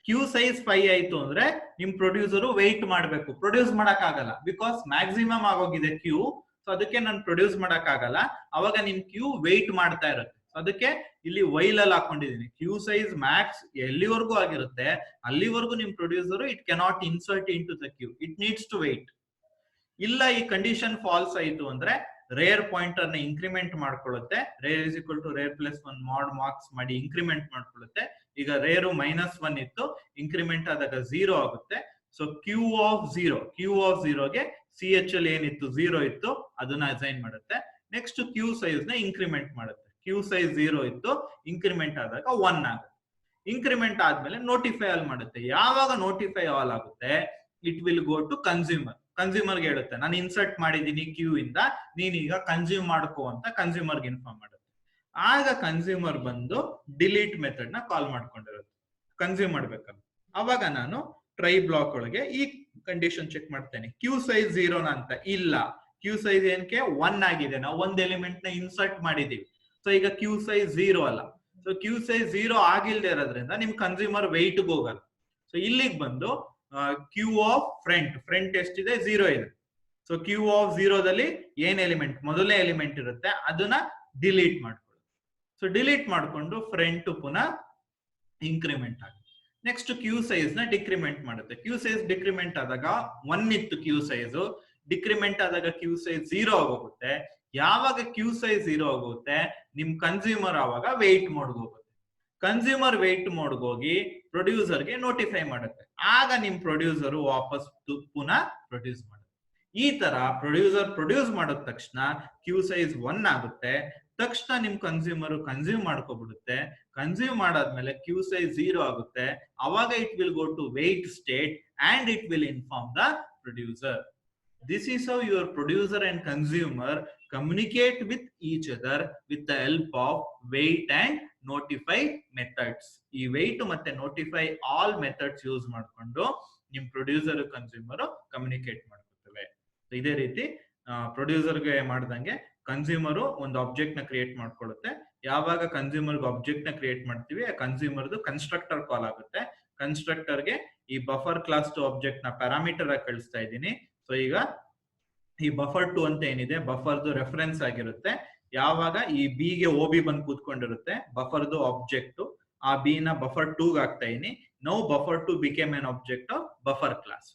ಕ್ಯೂ ಸೈಜ್ 5 ಆಯ್ತು ಅಂದ್ರೆ ನಿಮ್ ಪ್ರೊಡ್ಯೂಸರ್ ವೆಯ್ಟ್ ಮಾಡ್ಬೇಕು. ಪ್ರೊಡ್ಯೂಸ್ ಮಾಡಕ್ ಆಗಲ್ಲ ಬಿಕಾಸ್ ಮ್ಯಾಕ್ಸಿಮಮ್ ಆಗೋಗಿದೆ ಕ್ಯೂ. ಸೊ ಅದಕ್ಕೆ ನಾನು ಪ್ರೊಡ್ಯೂಸ್ ಮಾಡಕ್ ಆಗಲ್ಲ, ಅವಾಗ ನಿಮ್ ಕ್ಯೂ ವೆಯ್ಟ್ ಮಾಡ್ತಾ ಇರುತ್ತೆ. ಸೊ ಅದಕ್ಕೆ ಇಲ್ಲಿ ವೈಲ್ ಅಲ್ಲಿ ಹಾಕೊಂಡಿದೀನಿ. ಕ್ಯೂ ಸೈಜ್ ಮ್ಯಾಕ್ಸ್ ಎಲ್ಲಿವರೆಗೂ ಆಗಿರುತ್ತೆ ಅಲ್ಲಿವರೆಗೂ ನಿಮ್ producer it cannot insert into the queue, it needs to wait. ಇಲ್ಲ ಈ ಕಂಡೀಷನ್ ಫಾಲ್ಸ್ ಆಯ್ತು ಅಂದ್ರೆ ರೇರ್ ಪಾಯಿಂಟರ್ ನ ಇನ್ಕ್ರಿಮೆಂಟ್ ಮಾಡ್ಕೊಳ್ಳುತ್ತೆ. Rear is equal to rear plus 1 mod marks ಮಾಡಿ ಇನ್ಕ್ರಿಮೆಂಟ್ ಮಾಡ್ಕೊಳ್ಳುತ್ತೆ. ಈಗ ರೇರು -1 ಇತ್ತು, ಇನ್ಕ್ರಿಮೆಂಟ್ ಆದಾಗ 0 ಆಗುತ್ತೆ. ಸೊ ಕ್ಯೂ ಆಫ್ 0 ಗೆ CH ಅಲ್ಲಿ ಏನಿತ್ತು 0 ಇತ್ತು ಅದನ್ನ ಅಸೈನ್ ಮಾಡುತ್ತೆ. ನೆಕ್ಸ್ಟ್ ಕ್ಯೂ ಸೈಜ್ ನ ಇನ್ಕ್ರಿಮೆಂಟ್ ಮಾಡುತ್ತೆ. ಕ್ಯೂ ಸೈಜ್ 0 ಇತ್ತು, ಇನ್ಕ್ರಿಮೆಂಟ್ ಆದಾಗ 1 ಆಗುತ್ತೆ. ಇನ್ಕ್ರಿಮೆಂಟ್ ಆದ್ಮೇಲೆ ನೋಟಿಫೈ ಆಲ್ ಮಾಡುತ್ತೆ. ಯಾವಾಗ ನೋಟಿಫೈ ಆಲ್ ಆಗುತ್ತೆ it will go to consumer. ಕನ್ಸ್ಯೂಮರ್ಗೆ ಹೇಳುತ್ತೆ ನಾನು ಇನ್ಸರ್ಟ್ ಮಾಡಿದೀನಿ ಕ್ಯೂ ಇಂದ, ನೀನೀಗ ಕನ್ಸ್ಯೂಮ್ ಮಾಡ್ಕೋ ಅಂತ ಕನ್ಸ್ಯೂಮರ್ಗೆ ಇನ್ಫಾರ್ಮ್ ಮಾಡುತ್ತೆ. ಆಗ ಕನ್ಸ್ಯೂಮರ್ ಬಂದು ಡಿಲೀಟ್ ಮೆಥಡ್ ನ ಕಾಲ್ ಮಾಡ್ಕೊಂಡಿರುತ್ತೆ ಕನ್ಸ್ಯೂಮ್ ಮಾಡ್ಬೇಕಂತ. ಅವಾಗ ನಾನು ಟ್ರೈ ಬ್ಲಾಕ್ ಒಳಗೆ ಈ ಕಂಡೀಷನ್ ಚೆಕ್ ಮಾಡ್ತೇನೆ, ಕ್ಯೂ ಸೈಜ್ 0 ಅಂತ ಇಲ್ಲ, ಕ್ಯೂ ಸೈಜ್ ಏನಕ್ಕೆ 1 ಆಗಿದೆ, ನಾವು ಒಂದು ಎಲಿಮೆಂಟ್ ನ ಇನ್ಸರ್ಟ್ ಮಾಡಿದೀವಿ. ಸೊ ಈಗ ಕ್ಯೂ ಸೈಜ್ 0 ಅಲ್ಲ. ಸೊ ಕ್ಯೂ ಸೈಜ್ 0 ಆಗಿಲ್ದೇ ಇರೋದ್ರಿಂದ ನಿಮ್ ಕನ್ಸ್ಯೂಮರ್ ವೆಯ್ಟ್ ಹೋಗಲ್ಲ. ಸೊ ಇಲ್ಲಿಗೆ ಬಂದು ಕ್ಯೂ ಆಫ್ ಫ್ರಂಟ್ ಎಷ್ಟಿದೆ 0 ಇದೆ. ಸೊ ಕ್ಯೂ ಆಫ್ 0 ದಲ್ಲಿ ಏನ್ ಎಲಿಮೆಂಟ್ ಮೊದಲನೇ ಎಲಿಮೆಂಟ್ ಇರುತ್ತೆ ಅದನ್ನ ಡಿಲೀಟ್ ಮಾಡ್ಕೊಳ್ಳಿ. ಸೊ ಡಿಲೀಟ್ ಮಾಡ್ಕೊಂಡು ಫ್ರಂಟ್ ಪುನಃ ಇನ್ಕ್ರಿಮೆಂಟ್ ಆಗುತ್ತೆ. ನೆಕ್ಸ್ಟ್ ಕ್ಯೂ ಸೈಜ್ ನ ಡಿಕ್ರಿಮೆಂಟ್ ಮಾಡುತ್ತೆ. ಕ್ಯೂ ಸೈಜ್ ಡಿಕ್ರಿಮೆಂಟ್ ಆದಾಗ 1 ಇತ್ತು ಕ್ಯೂ ಸೈಜ್, ಡಿಕ್ರಿಮೆಂಟ್ ಆದಾಗ ಕ್ಯೂ ಸೈಜ್ 0 ಆಗೋಗುತ್ತೆ. ಯಾವಾಗ ಕ್ಯೂ ಸೈಜ್ 0 ಆಗುತ್ತೆ ನಿಮ್ ಕನ್ಸ್ಯೂಮರ್ ಆವಾಗ ವೆಯ್ಟ್ ಮೋಡ್ಗೆ ಹೋಗುತ್ತೆ. ಕನ್ಸ್ಯೂಮರ್ ವೆಯ್ಟ್ ಮೋಡ್ಗೆ ಹೋಗಿ ಪ್ರೊಡ್ಯೂಸರ್ಗೆ ನೋಟಿಫೈ ಮಾಡುತ್ತೆ. ಆಗ ನಿಮ್ ಪ್ರೊಡ್ಯೂಸರ್ ವಾಪಸ್ ಪುನಃ ಪ್ರೊಡ್ಯೂಸ್ ಮಾಡುತ್ತೆ. ಈ ತರ ಪ್ರೊಡ್ಯೂಸರ್ ಪ್ರೊಡ್ಯೂಸ್ ಮಾಡಿದ ತಕ್ಷಣ ಕ್ಯೂ ಸೈಜ್ 1 ಆಗುತ್ತೆ. ತಕ್ಷಣ ನಿಮ್ ಕನ್ಸ್ಯೂಮರ್ ಕನ್ಸ್ಯೂಮ್ ಮಾಡ್ಕೊಬಿಡುತ್ತೆ. ಕನ್ಸ್ಯೂಮ್ ಮಾಡಾದ್ಮೇಲೆ ಕ್ಯೂ ಸೈಜ್ 0 ಆಗುತ್ತೆ. ಅವಾಗ it will go to wait state and it will inform the producer. This is how your producer and consumer communicate with each other with the help of wait and notify methods. ಈ wait ಮತ್ತೆ notify all methods use ಮಾಡ್ಕೊಂಡು ನಿಮ್ producer consumer communicate ಮಾಡ್ಕೊಳ್ತವೆ. ಇದೇ ರೀತಿ ಪ್ರೊಡ್ಯೂಸರ್ಗೆ ಮಾಡ್ದಂಗೆ consumer ಒಂದು object ನ create ಮಾಡ್ಕೊಳ್ಳುತ್ತೆ. ಯಾವಾಗ ಕನ್ಸ್ಯೂಮರ್ ಆಬ್ಜೆಕ್ಟ್ ನ ಕ್ರಿಯೇಟ್ ಮಾಡ್ತೀವಿ ಆ ಕನ್ಸ್ಯೂಮರ್ದು ಕನ್ಸ್ಟ್ರಕ್ಟರ್ ಕಾಲ್ ಆಗುತ್ತೆ. ಕನ್ಸ್ಟ್ರಕ್ಟರ್ಗೆ ಈ ಬಫರ್ ಕ್ಲಾಸ್ ಟು ಆಬ್ಜೆಕ್ಟ್ ನ ಪ್ಯಾರಾಮೀಟರ್ ಆಗಿ ಕಳಿಸ್ತಾ ಇದ್ದೀನಿ. ಸೊ ಈಗ ಈ ಬಫರ್2 ಅಂತ ಏನಿದೆ ಬಫರ್ದು ರೆಫರೆನ್ಸ್ ಆಗಿರುತ್ತೆ. ಯಾವಾಗ ಈ ಬಿ ಗೆ OB ಬಂದು ಕೂತ್ಕೊಂಡಿರುತ್ತೆ ಬಫರ್ದು ಆಬ್ಜೆಕ್ಟ್, ಆ ಬಿ ನ ಬಫರ್2 ಆಗ್ತಾ ಇದೀನಿ. Now buffer two became an object of buffer class.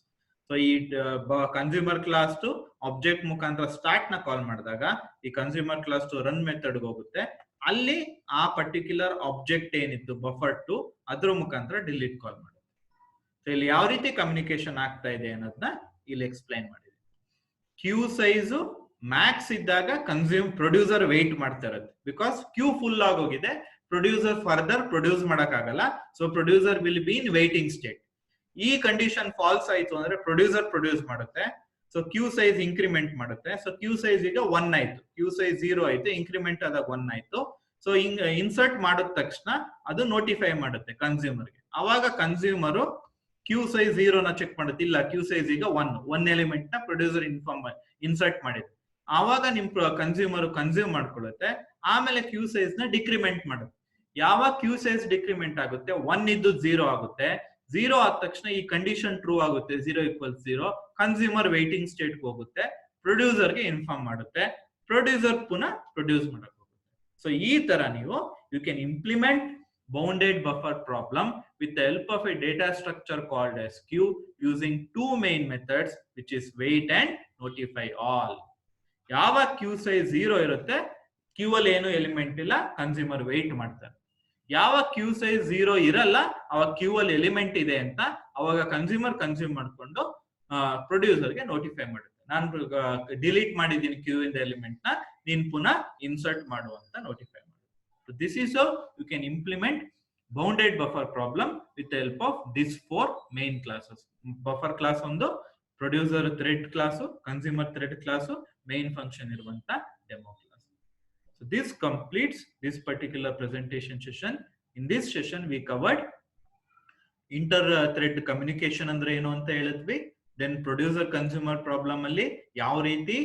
So ಈ ಕನ್ಸ್ಯೂಮರ್ ಕ್ಲಾಸ್ ಟು ಆಬ್ಜೆಕ್ಟ್ ಮುಖಾಂತರ ಸ್ಟಾರ್ಟ್ ನ ಕಾಲ್ ಮಾಡಿದಾಗ ಈ ಕನ್ಸ್ಯೂಮರ್ ಕ್ಲಾಸ್ ಟು ರನ್ ಮೆಥಡ್ ಹೋಗುತ್ತೆ. ಅಲ್ಲಿ ಆ ಪರ್ಟಿಕ್ಯುಲರ್ ಆಬ್ಜೆಕ್ಟ್ ಏನಿತ್ತು ಬಫರ್2 ಅದ್ರ ಮುಖಾಂತರ ಡಿಲೀಟ್ ಕಾಲ್ ಮಾಡುತ್ತೆ. ಸೊ ಇಲ್ಲಿ ಯಾವ ರೀತಿ ಕಮ್ಯುನಿಕೇಶನ್ ಆಗ್ತಾ ಇದೆ ಅನ್ನೋದನ್ನ ಇಲ್ಲಿ ಎಕ್ಸ್ಪ್ಲೈನ್ ಮಾಡಿದೆ. ಕ್ಯೂ ಸೈಜ್ ಮ್ಯಾಕ್ಸ್ ಇದ್ದಾಗ ಪ್ರೊಡ್ಯೂಸರ್ ವೆಯ್ಟ್ ಮಾಡ್ತಾ ಇರುತ್ತೆ ಬಿಕಾಸ್ ಕ್ಯೂ ಫುಲ್ ಆಗೋಗಿದೆ. ಪ್ರೊಡ್ಯೂಸರ್ ಫರ್ದರ್ ಪ್ರೊಡ್ಯೂಸ್ ಮಾಡಕ್ಕಾಗಲ್ಲ. So producer will be in waiting state. ಈ ಕಂಡೀಷನ್ ಫಾಲ್ಸ್ ಆಯ್ತು ಅಂದ್ರೆ ಪ್ರೊಡ್ಯೂಸರ್ ಪ್ರೊಡ್ಯೂಸ್ ಮಾಡುತ್ತೆ. ಸೊ ಕ್ಯೂ ಸೈಜ್ ಇಂಕ್ರಿಮೆಂಟ್ ಮಾಡುತ್ತೆ. ಸೊ ಕ್ಯೂ ಸೈಜ್ ಈಗ 1 ಆಯ್ತು, ಕ್ಯೂ ಸೈಜ್ 0 ಆಯ್ತು, ಇಂಕ್ರಿಮೆಂಟ್ ಆದಾಗ 1 ಆಯ್ತು. ಸೊ ಇನ್ಸರ್ಟ್ ಮಾಡಿದ ತಕ್ಷಣ ಅದು ನೋಟಿಫೈ ಮಾಡುತ್ತೆ ಕನ್ಸ್ಯೂಮರ್ಗೆ. ಅವಾಗ ಕನ್ಸ್ಯೂಮರ್ ಕ್ಯೂ ಸೈಜ್ 0 ನ ಚೆಕ್ ಮಾಡುತ್ತೆ, ಇಲ್ಲ ಕ್ಯೂ ಸೈಜ್ ಈಗ 1 ಎಲಿಮೆಂಟ್ ನ ಪ್ರೊಡ್ಯೂಸರ್ ಇನ್ಸರ್ಟ್ ಮಾಡಿದೆ. ಆವಾಗ ನಿಮ್ ಕನ್ಸ್ಯೂಮರ್ ಕನ್ಸ್ಯೂಮ್ ಮಾಡ್ಕೊಳ್ಳುತ್ತೆ. ಆಮೇಲೆ ಕ್ಯೂ ಸೈಜ್ ನ ಡಿಕ್ರಿಮೆಂಟ್ ಮಾಡುತ್ತೆ. ಯಾವಾಗ ಕ್ಯೂ ಸೈಜ್ ಡಿಕ್ರಿಮೆಂಟ್ ಆಗುತ್ತೆ, 1 ಇದ್ದು 0 ಆಗುತ್ತೆ. 0 ಆದ ತಕ್ಷಣ ಈ ಕಂಡೀಷನ್ ಟ್ರೂ ಆಗುತ್ತೆ, 0 = 0. ಕನ್ಸ್ಯೂಮರ್ ವೇಟಿಂಗ್ ಸ್ಟೇಟ್ ಹೋಗುತ್ತೆ, ಪ್ರೊಡ್ಯೂಸರ್ಗೆ ಇನ್ಫಾರ್ಮ್ ಮಾಡುತ್ತೆ, ಪ್ರೊಡ್ಯೂಸರ್ ಪುನಃ ಪ್ರೊಡ್ಯೂಸ್ ಮಾಡಕ್ ಹೋಗುತ್ತೆ. ಸೊ ಈ ತರ ನೀವು you can implement bounded buffer problem with the help of a data structure called as queue using two main methods, which is wait and notify all. ಯಾವ ಕ್ಯೂ ಸೈಜ್ 0 ಇರುತ್ತೆ, Q ಅಲ್ಲಿ ಏನು element ಇಲ್ಲ, consumer wait ಮಾಡ್ತಾರೆ. ಯಾವ Q size 0 ಇರಲ್ಲ, ಅವಾಗ Q ಅಲ್ಲಿ ಎಲಿಮೆಂಟ್ ಇದೆ ಅಂತ ಅವಾಗ ಕನ್ಸ್ಯೂಮರ್ ಕನ್ಸ್ಯೂಮ್ ಮಾಡ್ಕೊಂಡು ಪ್ರೊಡ್ಯೂಸರ್ಗೆ ನೋಟಿಫೈ ಮಾಡುತ್ತೆ, ನಾನು ಡಿಲೀಟ್ ಮಾಡಿದ್ದೀನಿ ಕ್ಯೂ ಇಂದ ಎಲಿಮೆಂಟ್ ನ, ನೀನ್ ಪುನಃ ಇನ್ಸರ್ಟ್ ಮಾಡು ಅಂತ ನೋಟಿಫೈ ಮಾಡುತ್ತೆ. So this is how you can implement bounded buffer problem with the help of these 4 main classes. Buffer class ಒಂದು, producer thread class, consumer thread class, main function ಇರುವಂತ demo class. So this completes this particular presentation session. In this session we covered inter thread communication ಅಂದ್ರೆ ಏನು ಅಂತ ಹೇಳಿದ್ವಿ. Then producer consumer problem ಅಲ್ಲಿ ಯಾವ ರೀತಿ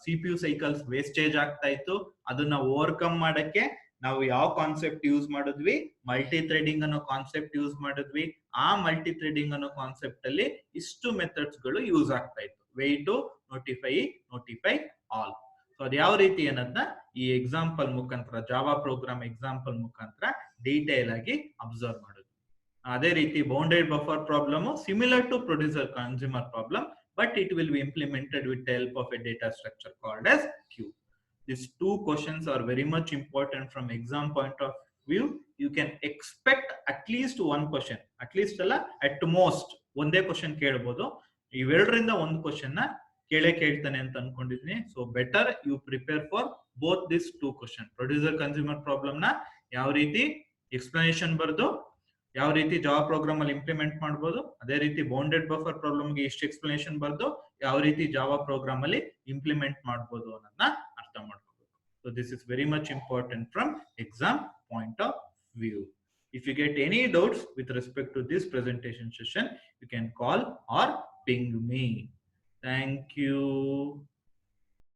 CPU cycles wastage ಆಗ್ತಾ ಇತ್ತು, ಅದನ್ನ ಓವರ್ಕಮ್ ಮಾಡಕ್ಕೆ ನಾವು ಯಾವ ಕಾನ್ಸೆಪ್ಟ್ ಯೂಸ್ ಮಾಡಿದ್ವಿ, ಮಲ್ಟಿ ಥ್ರೆಡಿಂಗ್ ಅನ್ನೋ ಕಾನ್ಸೆಪ್ಟ್ ಯೂಸ್ ಮಾಡಿದ್ವಿ. ಆ ಮಲ್ಟಿ ಥ್ರೆಡಿಂಗ್ ಅನ್ನೋ ಕಾನ್ಸೆಪ್ಟ್ ಅಲ್ಲಿ ಇಷ್ಟು ಮೆಥಡ್ಸ್ ಗಳು ಯೂಸ್ ಆಗ್ತಾ ಇತ್ತು, ವೇಟ್, ನೋಟಿಫೈ ಆಲ್. ಸೊ ಅದು ಯಾವ ರೀತಿ ಅನ್ನೋದನ್ನ ಈ ಎಕ್ಸಾಂಪಲ್ ಮುಖಾಂತರ, ಜಾವಾ ಪ್ರೋಗ್ರಾಮ್ ಎಕ್ಸಾಂಪಲ್ ಮುಖಾಂತರ ಡೀಟೇಲ್ ಆಗಿ ಅಬ್ಸರ್ವ್ ಮಾಡೋದು. ಅದೇ ರೀತಿ bounded buffer problem similar to producer consumer problem, but it will be implemented with the help of a data structure called as queue. These 2 questions are very much important from exam point of view. You can expect at least 1 question, at least ಅಲ್ಲ at most ಒಂದೇ question ಕೇಳಬಹುದು. ಇವೆರಡರಿಂದ ಒಂದು question ನ ಕೇಳ್ತಾನೆ ಅಂತ ಅನ್ಕೊಂಡಿದ್ದೀನಿ. So better you prepare for both this 2 question. Producer consumer problem ನ ಯಾವ ರೀತಿ ಎಕ್ಸ್ಪ್ಲನೇಷನ್ ಬರ್ದು ಯಾವ ರೀತಿ ಜಾವಾ ಪ್ರೋಗ್ರಾಮ್ ಅಲ್ಲಿ ಇಂಪ್ಲಿಮೆಂಟ್ ಮಾಡಬಹುದು, ಅದೇ ರೀತಿ ಬೌಂಡೆಡ್ ಬಫರ್ ಪ್ರಾಬ್ಲಮ್ ಗೆ ಇಷ್ಟು ಎಕ್ಸ್ಪ್ಲನೇಷನ್ ಬರ್ದು ಯಾವ ರೀತಿ ಜಾವಾ ಪ್ರೋಗ್ರಾಮ್ ಅಲ್ಲಿ ಇಂಪ್ಲಿಮೆಂಟ್ ಮಾಡಬಹುದು ಅನ್ನೋದನ್ನ ಅರ್ಥ ಮಾಡ್ಕೋಬೇಕು. So this is very much important from exam point of view. If you get any doubts with respect to this presentation session, you can call or ping me. Thank you.